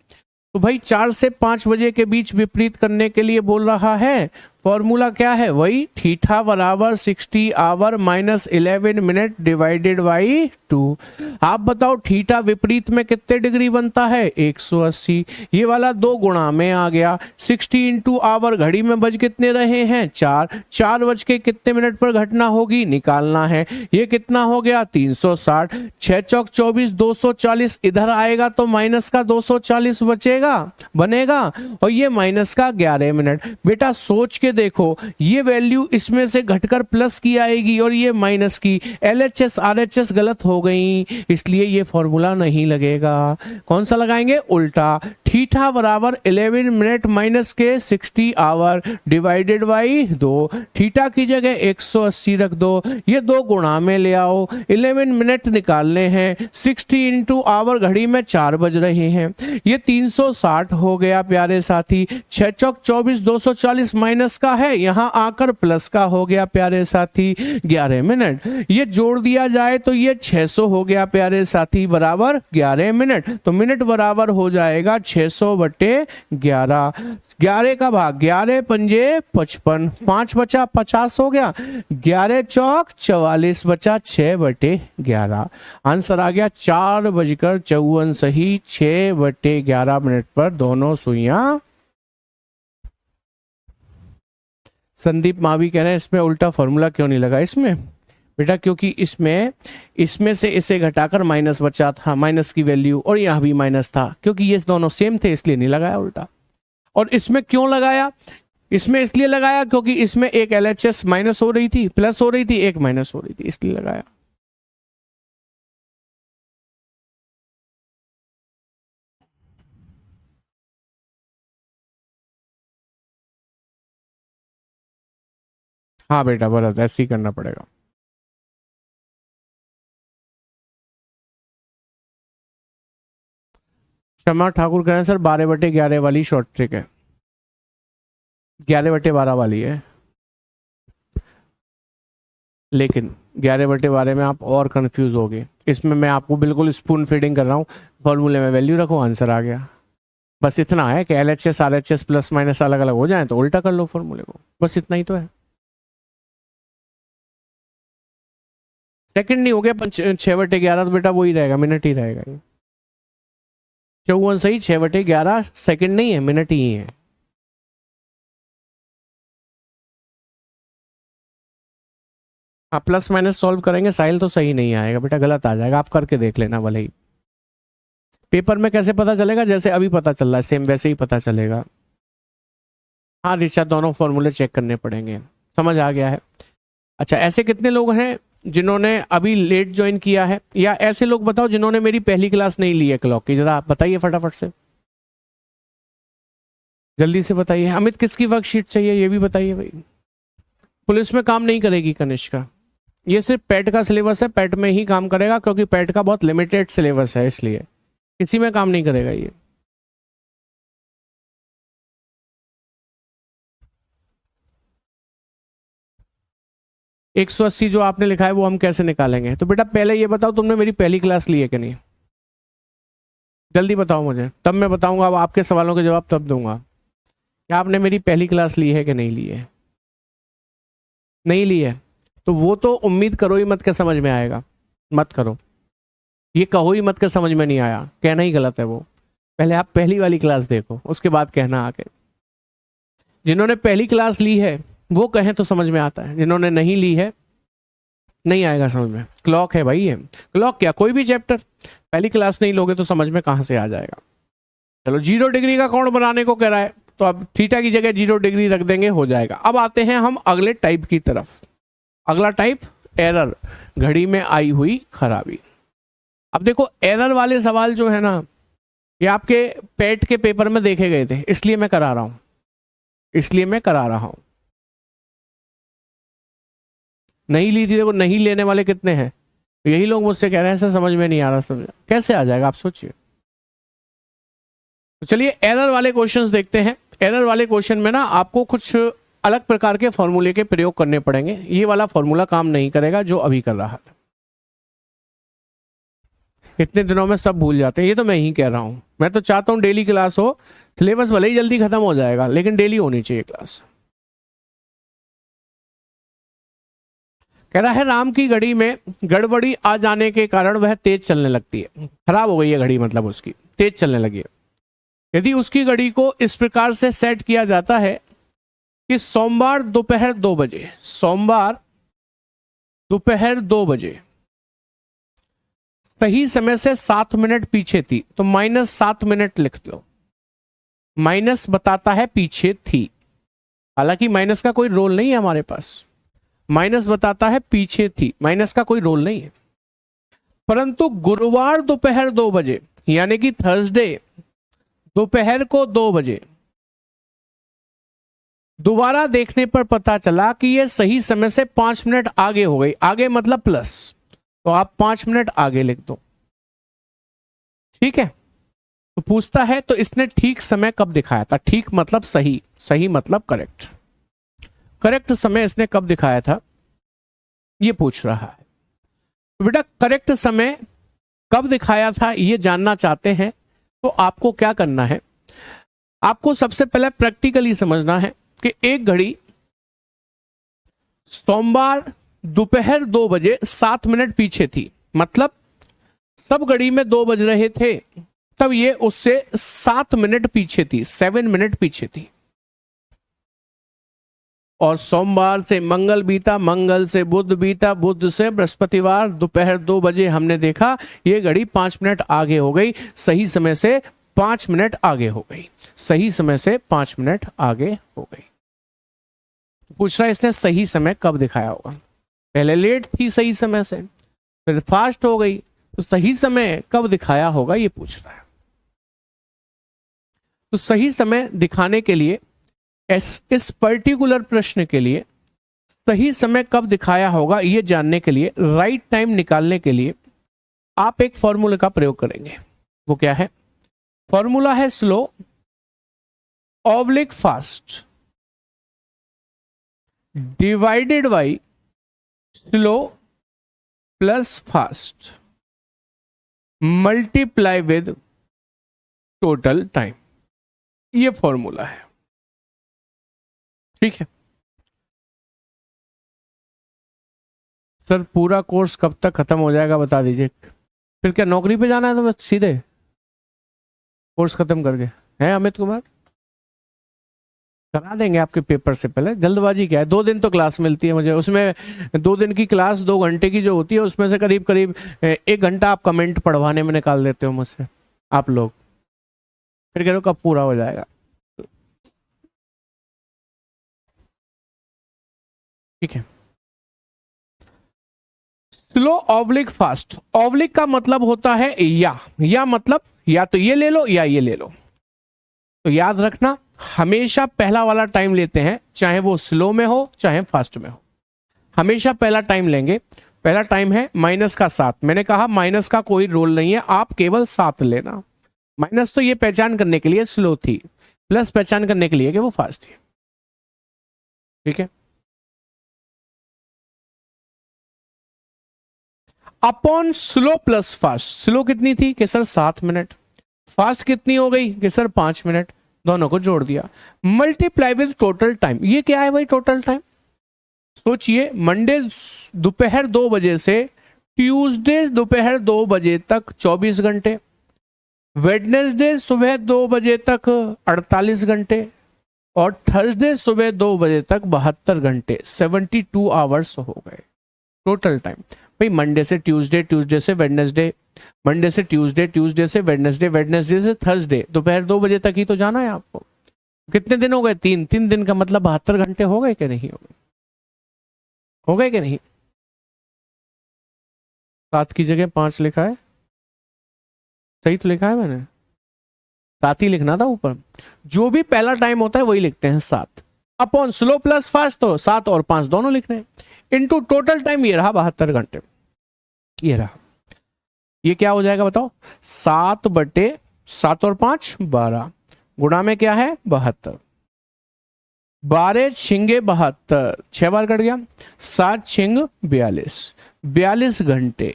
तो भाई 4 से 5 बजे के बीच विपरीत करने के लिए बोल रहा है, फॉर्मूला क्या है, वही थीटा बराबर 60 our minus 11 minute divided by 2। आप बताओ थीटा विपरीत में कितने डिग्री बनता है 180, ये वाला 2 गुणा में आ गया, 60 इंटू आवर, घड़ी में बज कितने रहे हैं 4, 4 बज के कितने मिनट पर घटना होगी निकालना है, ये कितना हो गया 360, 6 चौक 24 240, इधर आएगा तो माइनस का 240 बचेगा बनेगा, और ये माइनस का 11 मिनट। बेटा सोच के देखो, ये वैल्यू इसमें से घटकर प्लस की आएगी और ये माइनस की, LHS RHS गलत हो गई, इसलिए ये फॉर्मूला नहीं लगेगा। कौन सा लगाएंगे, उल्टा, थीटा बराबर 11 मिनट माइनस के 60 आवर डिवाइडेड बाई 2, थीटा की जगह 180 रख दो, ये 2 गुणा में ले आओ, 11 मिनट निकालने हैं, 60 इंटू आवर, घड़ी में 4 बज रहे हैं, ये 360 हो गया प्यारे साथी, 6 चौक 24 240 माइनस का है, यहां आकर प्लस का हो गया प्यारे साथी 11 मिनट, ये जोड़ दिया जाए तो ये 600 हो गया प्यारे साथी बराबर 11 मिनट, तो मिनट बराबर हो जाएगा 600 बटे 11, 11 का भाग 11 पंजे 55, 5 बचा 50 हो गया, 11 चौक 44 बचा 6 बटे 11। आंसर आ गया 4:54 सही 6 बटे 11 मिनट पर दोनों सुइयां संदीप मावी कह रहे हैं इसमें उल्टा फॉर्मूला क्यों नहीं लगा? इसमें बेटा क्योंकि इसमें से इसे घटाकर माइनस बचा था, माइनस की वैल्यू, और यहाँ भी माइनस था, क्योंकि ये दोनों सेम थे इसलिए नहीं लगाया उल्टा। और इसमें क्यों लगाया? इसमें इसलिए लगाया क्योंकि इसमें एक LHS माइनस हो रही थी, प्लस हो रही थी, एक माइनस हो रही थी, इसलिए लगाया। हाँ बेटा बराबर, ऐसे ही करना पड़ेगा। क्षमा ठाकुर कह रहे हैं सर 12/11 वाली शॉर्ट ट्रिक है, 11/12 वाली है, लेकिन 11/12 में आप और कंफ्यूज हो गए। इसमें मैं आपको बिल्कुल स्पून फीडिंग कर रहा हूँ, फॉर्मूले में वैल्यू रखो, आंसर आ गया। बस इतना है कि LHS RHS प्लस माइनस अलग अलग हो जाए तो उल्टा कर लो फॉर्मूले को, बस इतना ही तो है। सेकंड नहीं हो गया, 6/11 तो बेटा वो ही रहेगा, मिनट ही रहेगा ये। 54 सही, 6/11 सेकंड नहीं है, मिनट ही है। हाँ प्लस माइनस सॉल्व करेंगे, साहिल तो सही नहीं आएगा बेटा, गलत आ जाएगा, आप करके देख लेना भले ही। पेपर में कैसे पता चलेगा? जैसे अभी पता चल रहा है सेम वैसे ही पता चलेगा। हाँ ऋचा, दोनों फॉर्मूले चेक करने पड़ेंगे, समझ आ गया है। अच्छा, ऐसे कितने लोग हैं जिन्होंने अभी लेट ज्वाइन किया है, या ऐसे लोग बताओ जिन्होंने मेरी पहली क्लास नहीं ली है क्लॉक की, जरा आप बताइए फटाफट से, जल्दी से बताइए। अमित किसकी वर्कशीट चाहिए ये भी बताइए भाई। पुलिस में काम नहीं करेगी कनिष्का, ये सिर्फ पैट का सिलेबस है, पैट में ही काम करेगा, क्योंकि पैट का बहुत लिमिटेड सिलेबस है, इसलिए किसी में काम नहीं करेगा ये। एक 180 जो आपने लिखा है वो हम कैसे निकालेंगे? तो बेटा पहले ये बताओ तुमने मेरी पहली क्लास ली है कि नहीं, जल्दी बताओ मुझे, तब मैं बताऊंगा, अब आपके सवालों के जवाब तब दूंगा। क्या आपने मेरी पहली क्लास ली है कि नहीं ली है? नहीं ली है तो वो तो उम्मीद करो ही मत के समझ में आएगा, मत करो, ये कहो ही मत के समझ में नहीं आया, कहना ही गलत है वो। पहले आप पहली वाली क्लास देखो, उसके बाद कहना आके। जिन्होंने पहली क्लास ली है वो कहें तो समझ में आता है, जिन्होंने नहीं ली है नहीं आएगा समझ में। क्लॉक है भाई ये, क्लॉक क्या कोई भी चैप्टर, पहली क्लास नहीं लोगे तो समझ में कहां से आ जाएगा। चलो 0 डिग्री का कोण बनाने को कह रहा है, तो अब थीटा की जगह 0 डिग्री रख देंगे, हो जाएगा। अब आते हैं हम अगले टाइप की तरफ। अगला टाइप एरर, घड़ी में आई हुई खराबी। अब देखो एरर वाले सवाल जो है ना, ये आपके पेट के पेपर में देखे गए थे, इसलिए मैं करा रहा हूं, इसलिए मैं करा रहा हूं। नहीं ली थी, देखो नहीं लेने वाले कितने हैं, तो यही लोग मुझसे कह रहे हैं सर समझ में नहीं आ रहा, समझ कैसे आ जाएगा आप सोचिए। तो चलिए एरर वाले क्वेश्चंस देखते हैं। एरर वाले क्वेश्चन में ना आपको कुछ अलग प्रकार के फॉर्मूले के प्रयोग करने पड़ेंगे, ये वाला फॉर्मूला काम नहीं करेगा जो अभी कर रहा था। इतने दिनों में सब भूल जाते हैं, ये तो मैं ही कह रहा हूं। मैं तो चाहता हूं डेली क्लास हो, सिलेबस भले ही जल्दी खत्म हो जाएगा लेकिन डेली होनी चाहिए क्लास। कह रहा है राम की घड़ी में गड़बड़ी आ जाने के कारण वह तेज चलने लगती है, खराब हो गई है घड़ी, मतलब उसकी तेज चलने लगी है। यदि उसकी घड़ी को इस प्रकार से सेट किया जाता है कि सोमवार दोपहर 2 बजे, सोमवार दोपहर 2 बजे सही समय से 7 मिनट पीछे थी, तो -7 मिनट लिख लो, माइनस बताता है पीछे थी, हालांकि माइनस का कोई रोल नहीं है हमारे पास, माइनस बताता है पीछे थी, माइनस का कोई रोल नहीं है। परंतु गुरुवार दोपहर 2 बजे यानी कि थर्सडे दोपहर को 2 बजे दोबारा देखने पर पता चला कि यह सही समय से 5 मिनट आगे हो गई, आगे मतलब प्लस, तो आप 5 मिनट आगे लिख दो, ठीक है। तो पूछता है तो इसने ठीक समय कब दिखाया था? ठीक मतलब सही, सही मतलब करेक्ट, करेक्ट समय इसने कब दिखाया था ये पूछ रहा है। तो बेटा करेक्ट समय कब दिखाया था ये जानना चाहते हैं तो आपको क्या करना है, आपको सबसे पहले प्रैक्टिकली समझना है कि एक घड़ी सोमवार दोपहर 2 बजे 7 मिनट पीछे थी, मतलब सब घड़ी में 2 बज रहे थे तब ये उससे 7 मिनट पीछे थी, 7 मिनट पीछे थी। और सोमवार से मंगल बीता, मंगल से बुध बीता, बुध से बृहस्पतिवार, दोपहर 2 बजे हमने देखा ये घड़ी 5 मिनट आगे हो गई, सही समय से 5 मिनट आगे हो गई, सही समय से 5 मिनट आगे हो गई। पूछ रहा है इसने सही समय कब दिखाया होगा। पहले लेट थी सही समय से, फिर फास्ट हो गई, तो सही समय कब दिखाया होगा ये पूछ रहा है। तो सही समय दिखाने के लिए इस पर्टिकुलर प्रश्न के लिए सही समय कब दिखाया होगा ये जानने के लिए, राइट टाइम निकालने के लिए आप एक फॉर्मूला का प्रयोग करेंगे। वो क्या है? फॉर्मूला है slow oblique fast divided by slow plus fast multiply with total time. ये फॉर्मूला है, ठीक है। सर पूरा कोर्स कब तक खत्म हो जाएगा बता दीजिए। फिर क्या नौकरी पे जाना है तो बस सीधे कोर्स खत्म करके? हैं अमित कुमार? करा देंगे आपके पेपर से पहले, जल्दबाजी क्या है। 2 दिन तो क्लास मिलती है मुझे, उसमें 2 दिन की क्लास 2 घंटे की जो होती है उसमें से करीब करीब 1 घंटा आप कमेंट पढ़वाने में निकाल देते हो मुझसे आप लोग। फिर कह रहे हो कब पूरा हो जाएगा। ठीक है। स्लो ऑब्लिक फास्ट, ऑब्लिक का मतलब होता है या मतलब या तो ये ले लो या ये ले लो। तो याद रखना हमेशा पहला वाला टाइम लेते हैं, चाहे वो स्लो में हो चाहे फास्ट में हो, हमेशा पहला टाइम लेंगे। पहला टाइम है -7। मैंने कहा माइनस का कोई रोल नहीं है, आप केवल 7 लेना। माइनस तो ये पहचान करने के लिए स्लो थी, प्लस पहचान करने के लिए कि वो फास्ट थी। ठीक है। Upon slow plus fast, slow कितनी थी कि सर 7 मिनट, फास्ट कितनी हो गई कि सर 5 मिनट, दोनों को जोड़ दिया, मल्टीप्लाई विद टोटल टाइम। ये क्या है भाई टोटल टाइम? सोचिए मंडे दोपहर 2 बजे से ट्यूसडे दोपहर 2 बजे तक 24 घंटे, वेडनेसडे सुबह 2 बजे तक 48 घंटे और थर्सडे सुबह 2 बजे तक 72 घंटे, 72 आवर्स हो गए टोटल टाइम। भाई मंडे से ट्यूसडे, ट्यूसडे से वेडनेसडे, मंडे से ट्यूसडे, ट्यूसडे से वेडनेसडे, वेडनेसडे से थर्सडे, दोपहर 2 बजे तक ही तो जाना है आपको। कितने दिन हो गए? 3 दिन का मतलब 72 घंटे हो गए कि नहीं हो गए? हो गए कि नहीं? 7 की जगह 5 लिखा है, सही तो लिखा है मैंने? 7 ही लिखना था ऊपर। जो भी पहला टाइम होता है वही लिखते हैं 7, अपॉन स्लो प्लस फास्ट तो 7 और 5 दोनों लिख रहे हैं, इनटू टोटल टाइम ये रहा 72 घंटे। ये रहा, ये क्या हो जाएगा बताओ? 7 और 5 12, गुणा में क्या है 72, 12 छिंगे 72, 6 बार कट गया, 7 छिंग 42, 42 घंटे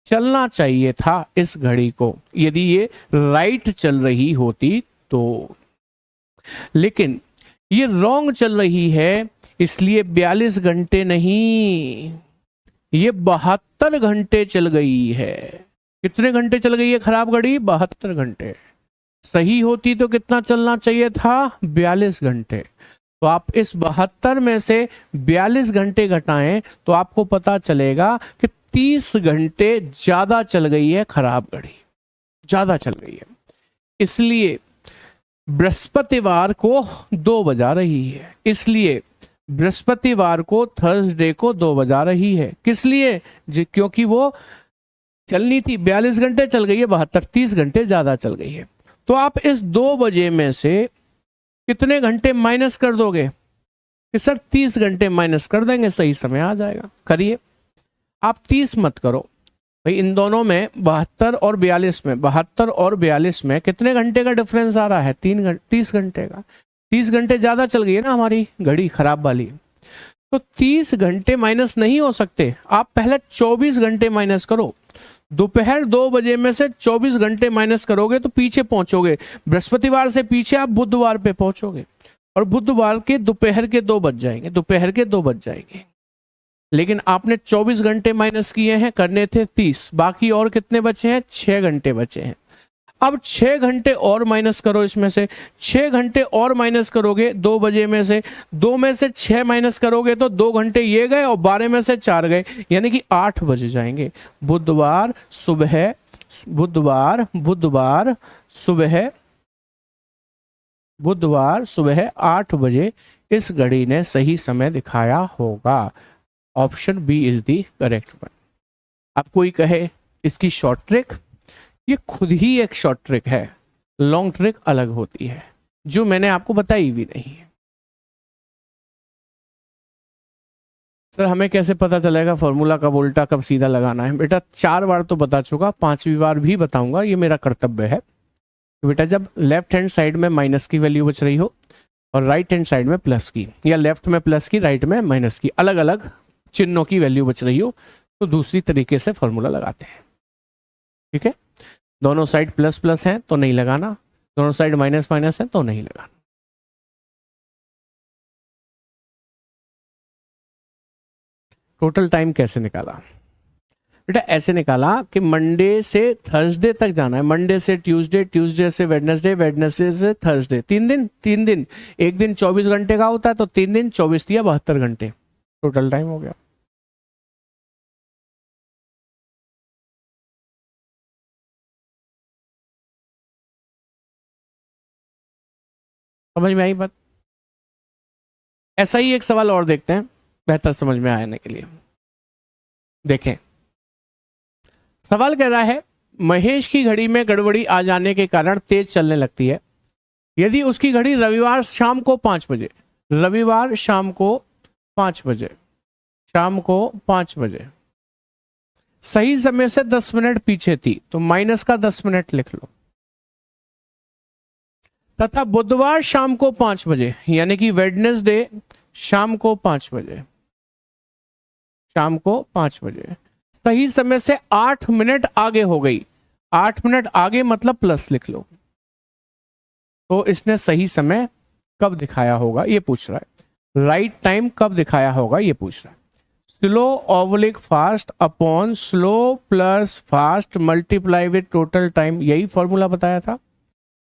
चलना चाहिए था इस घड़ी को यदि ये राइट चल रही होती तो। लेकिन ये रॉन्ग चल रही है, इसलिए 42 घंटे नहीं, ये 72 घंटे चल गई है। कितने घंटे चल गई है खराब घड़ी? 72 घंटे। सही होती तो कितना चलना चाहिए था? 42 घंटे। तो आप इस 72 में से 42 घंटे घटाएं तो आपको पता चलेगा कि 30 घंटे ज्यादा चल गई है खराब घड़ी, ज्यादा चल गई है। इसलिए बृहस्पतिवार को 2 बजा रही है, इसलिए बृहस्पतिवार को थर्सडे को 2 बजा रही है। किस लिए? क्योंकि वो चलनी थी 42 घंटे, चल गई है 72, 30 घंटे ज्यादा चल गई है। तो आप इस 2 बजे में से कितने घंटे माइनस कर दोगे? कि सर 30 घंटे माइनस कर देंगे, सही समय आ जाएगा। करिए, आप 30 मत करो भाई, इन दोनों में 72 और 42 में, 72 और 42 में कितने घंटे का डिफरेंस आ रहा है? 30 घंटे का। 30 घंटे ज्यादा चल गई है ना हमारी घड़ी खराब वाली, तो 30 घंटे माइनस नहीं हो सकते। आप पहले 24 घंटे माइनस करो। दोपहर 2 बजे में से 24 घंटे माइनस करोगे तो पीछे पहुंचोगे, बृहस्पतिवार से पीछे आप बुधवार पे पहुंचोगे और बुधवार के दोपहर के 2 बज जाएंगे, दोपहर के 2 बज जाएंगे। लेकिन आपने 24 घंटे माइनस किए हैं, करने थे 30, बाकी और कितने बचे हैं? 6 घंटे बचे हैं। अब 6 घंटे और माइनस करो इसमें से, 6 घंटे और माइनस करोगे 2 बजे में से, 2 में से 6 माइनस करोगे तो 2 घंटे ये गए और 12 में से 4 गए, यानी कि 8 बजे जाएंगे। बुधवार सुबह, बुधवार सुबह 8 बजे इस घड़ी ने सही समय दिखाया होगा। Option B is the correct one. अब कोई कहे इसकी शॉर्ट ट्रिक, ये खुद ही एक शॉर्ट ट्रिक है, लॉन्ग ट्रिक अलग होती है जो मैंने आपको बताई भी नहीं है। सर हमें कैसे पता चलेगा फॉर्मूला कब उल्टा कब सीधा लगाना है? बेटा 4 बार तो बता चुका, 5वीं बार भी बताऊंगा, ये मेरा कर्तव्य है। तो बेटा जब लेफ्ट हैंड साइड में माइनस की वैल्यू बच रही हो और राइट हैंड साइड में प्लस की, या लेफ्ट में प्लस की राइट में माइनस की, अलग अलग चिन्हों की वैल्यू बच रही हो, तो दूसरी तरीके से फॉर्मूला लगाते हैं। ठीक है, दोनों साइड प्लस प्लस है तो नहीं लगाना, दोनों साइड माइनस माइनस है तो नहीं लगाना। टोटल टाइम कैसे निकाला? बेटा ऐसे निकाला कि मंडे से थर्सडे तक जाना है, मंडे से ट्यूसडे, ट्यूसडे से वेडनेसडे, वेडनेसडे से थर्सडे, 3 दिन, 3 दिन, एक दिन 24 घंटे का होता है तो 3 दिन 24 या 72 घंटे टोटल टाइम हो गया। समझ में आई बात? ऐसा ही एक सवाल और देखते हैं बेहतर समझ में आने के लिए। देखें, सवाल कह रहा है महेश की घड़ी में गड़बड़ी आ जाने के कारण तेज चलने लगती है। यदि उसकी घड़ी रविवार शाम को 5 बजे, रविवार शाम को 5 बजे, शाम को 5 बजे सही समय से 10 मिनट पीछे थी तो माइनस का 10 मिनट लिख लो, तथा बुधवार शाम को 5 बजे यानी कि वेडनेसडे शाम को 5 बजे, शाम को 5 बजे सही समय से 8 मिनट आगे हो गई। 8 मिनट आगे मतलब प्लस लिख लो। तो इसने सही समय कब दिखाया होगा ये पूछ रहा है, राइट टाइम कब दिखाया होगा ये पूछ रहा है। Slow oblique fast upon slow plus fast multiply with total time, यही फॉर्मूला बताया था,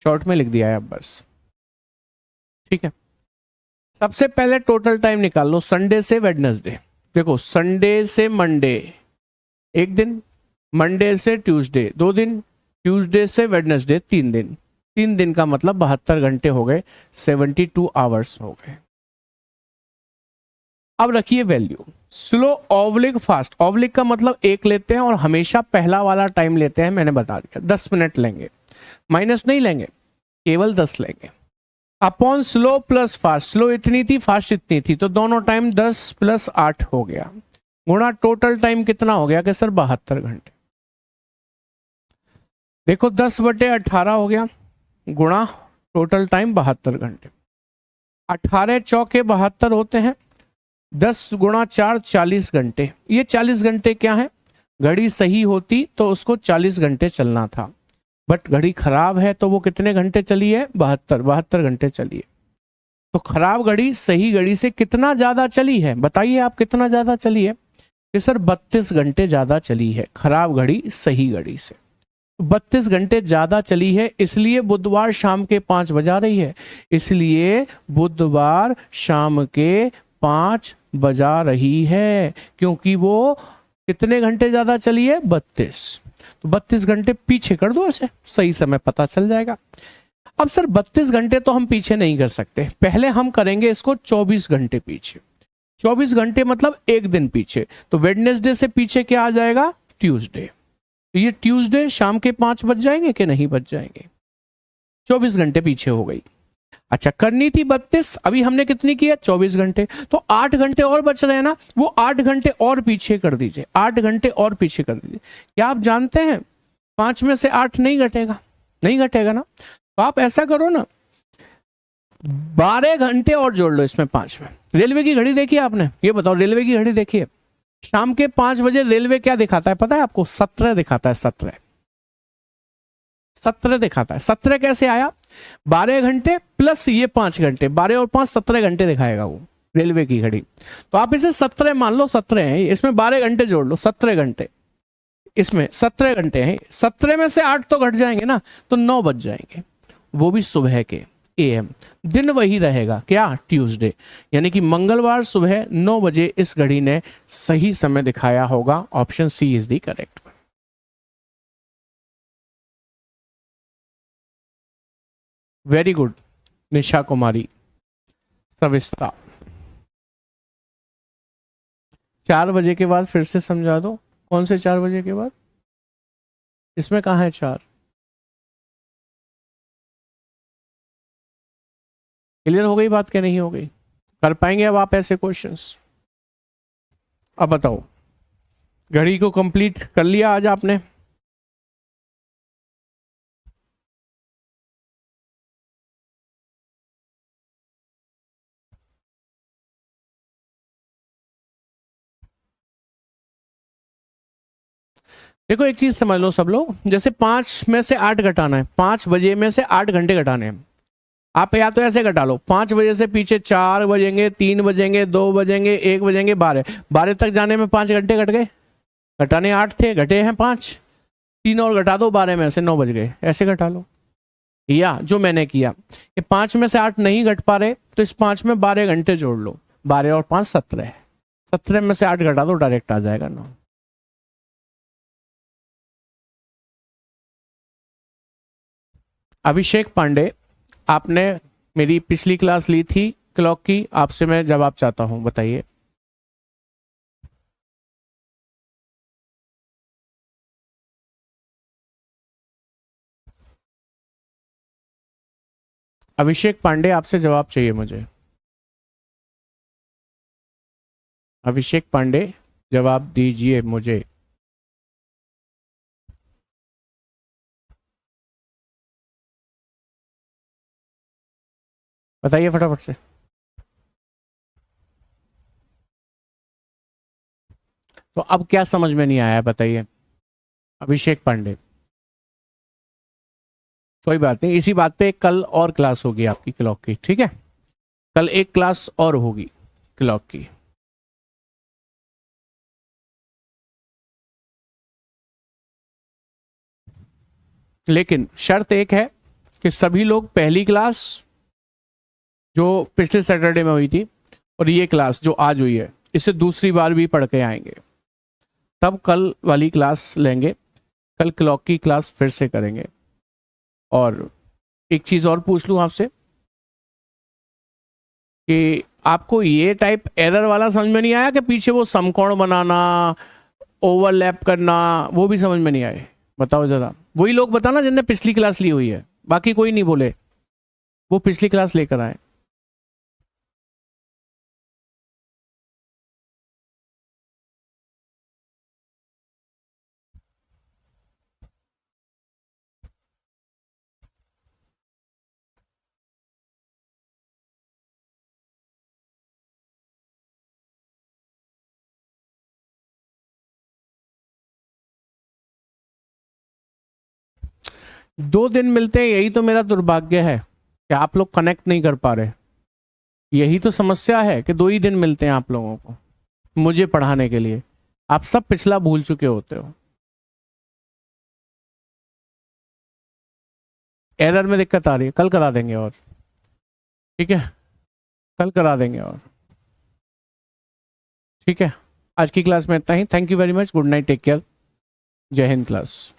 शॉर्ट में लिख दिया है अब बस। ठीक है, सबसे पहले टोटल टाइम निकाल लो, संडे से वेडनेसडे। देखो संडे से मंडे 1 दिन, मंडे से ट्यूसडे 2 दिन, ट्यूसडे से वेडनेसडे 3 दिन, 3 दिन का मतलब 72 घंटे हो गए, 72 आवर्स हो गए। अब रखिए value, slow oblique fast, oblique का मतलब 1 लेते हैं और हमेशा पहला वाला टाइम लेते हैं, मैंने बता दिया 10 मिनट लेंगे, माइनस नहीं लेंगे, केवल 10 लेंगे। Upon slow plus fast, slow इतनी थी फास्ट इतनी थी तो दोनों टाइम 10 प्लस 8 हो गया, गुणा टोटल टाइम कितना हो गया कि सर 72 घंटे। देखो 10/18 हो गया, गुणा टोटल टाइम 72 घंटे। 18 चौके 72 होते हैं, 10 गुणा 4 40 घंटे। ये 40 घंटे क्या है, घड़ी सही होती तो उसको 40 घंटे चलना था, बट घड़ी खराब है तो वो कितने घंटे चली है, 72 घंटे चली है। तो खराब घड़ी सही घड़ी से कितना ज्यादा चली है, बताइए आप कितना ज्यादा चली है? कि सर 32 घंटे ज्यादा चली है खराब घड़ी सही घड़ी से, 32 घंटे ज्यादा चली है, इसलिए बुधवार शाम के 5 बजा रही है, इसलिए बुधवार शाम के 5 बजा रही है, क्योंकि वो कितने घंटे ज्यादा चली है, 32। तो 32 घंटे पीछे कर दो, ऐसे सही समय पता चल जाएगा। अब सर 32 घंटे तो हम पीछे नहीं कर सकते, पहले हम करेंगे इसको 24 घंटे पीछे। 24 घंटे मतलब 1 दिन पीछे, तो वेडनेसडे से पीछे क्या आ जाएगा, ट्यूसडे। तो ये ट्यूसडे शाम के 5 बज जाएंगे कि नहीं बज जाएंगे, 24 घंटे पीछे हो गई। अच्छा करनी थी 32, अभी हमने कितनी की है, 24 घंटे, तो 8 घंटे और बच रहे हैं ना, वो 8 घंटे और पीछे कर दीजिए, 8 घंटे और पीछे कर दीजिए। क्या आप जानते हैं 5 में से 8 नहीं घटेगा, नहीं घटेगा ना, तो आप ऐसा करो ना 12 घंटे और जोड़ लो इसमें 5 में। रेलवे की घड़ी देखी आपने, ये बताओ रेलवे की घड़ी देखिए, शाम के 5 बजे रेलवे क्या दिखाता है पता है आपको, 17 दिखाता है, 17 दिखाता है। 17 कैसे आया, 12 घंटे प्लस ये 5 घंटे, 12 और 5 17 घंटे दिखाएगा वो रेलवे की घड़ी। तो आप इसे 17 मान लो, 17 है, इसमें 12 घंटे जोड़ लो, 17 घंटे, इसमें 17 घंटे हैं, 17 में से 8 तो घट जाएंगे ना, तो 9 बज जाएंगे, वो भी सुबह के AM। दिन वही रहेगा क्या, ट्यूसडे, यानी कि मंगलवार सुबह 9 बजे इस घड़ी ने सही समय दिखाया होगा। Option C is the correct one. Very good Nisha Kumari. सविस्ता 4 बजे के बाद फिर से समझा दो, कौन से 4 बजे के बाद, इसमें कहाँ है 4? क्लियर हो गई बात क्या नहीं हो गई? कर पाएंगे अब आप ऐसे क्वेश्चंस? अब बताओ, घड़ी को कंप्लीट कर लिया आज आपने? देखो एक चीज समझ लो सब लोग, जैसे 5 में से 8 घटाना है, 5 बजे में से 8 घंटे घटाने हैं। आप या तो ऐसे घटा लो, 5 बजे से पीछे 4 बजेंगे, 3 बजेंगे, 2 बजेंगे, 1 बजेंगे, 12 तक जाने में 5 घंटे घट गए। घटाने 8 थे, घटे हैं 5, 3 और घटा दो, 12 में से 9 बज गए, ऐसे घटा लो। या जो मैंने किया कि 5 में से 8 नहीं घट पा रहे तो इस 5 में 12 घंटे जोड़ लो, 12 और 5 17, 17 में से 8 घटा दो, डायरेक्ट आ जाएगा 9। अभिषेक पांडे, आपने मेरी पिछली क्लास ली थी क्लॉक की, आपसे मैं जवाब चाहता हूं, बताइए। अभिषेक पांडे आपसे जवाब चाहिए मुझे। अभिषेक पांडे जवाब दीजिए मुझे। बताइए फटाफट से। तो अब क्या समझ में नहीं आया बताइए अभिषेक पांडे? कोई बात नहीं, इसी बात पे कल और क्लास होगी आपकी क्लॉक की, ठीक है? कल एक क्लास और होगी क्लॉक की। लेकिन शर्त एक है कि सभी लोग पहली क्लास जो पिछले सैटरडे में हुई थी और ये क्लास जो आज हुई है, इसे दूसरी बार भी पढ़ के आएंगे, तब कल वाली क्लास लेंगे। कल क्लॉक की क्लास फिर से करेंगे। और एक चीज और पूछ लूं आपसे कि आपको ये टाइप एरर वाला समझ में नहीं आया कि पीछे वो समकोण बनाना, ओवरलैप करना, वो भी समझ में नहीं आए? बताओ जरा, वही लोग बताना जिनने पिछली क्लास ली हुई है, बाकी कोई नहीं बोले, वो पिछली क्लास लेकर आए। दो दिन मिलते हैं, यही तो मेरा दुर्भाग्य है कि आप लोग कनेक्ट नहीं कर पा रहे। यही तो समस्या है कि 2 ही दिन मिलते हैं आप लोगों को मुझे पढ़ाने के लिए। आप सब पिछला भूल चुके होते हो। एरर में दिक्कत आ रही है, कल करा देंगे और, ठीक है? कल करा देंगे और, ठीक है? आज की क्लास में इतना ही। Thank you very much, good night, take care, जय हिंद क्लास।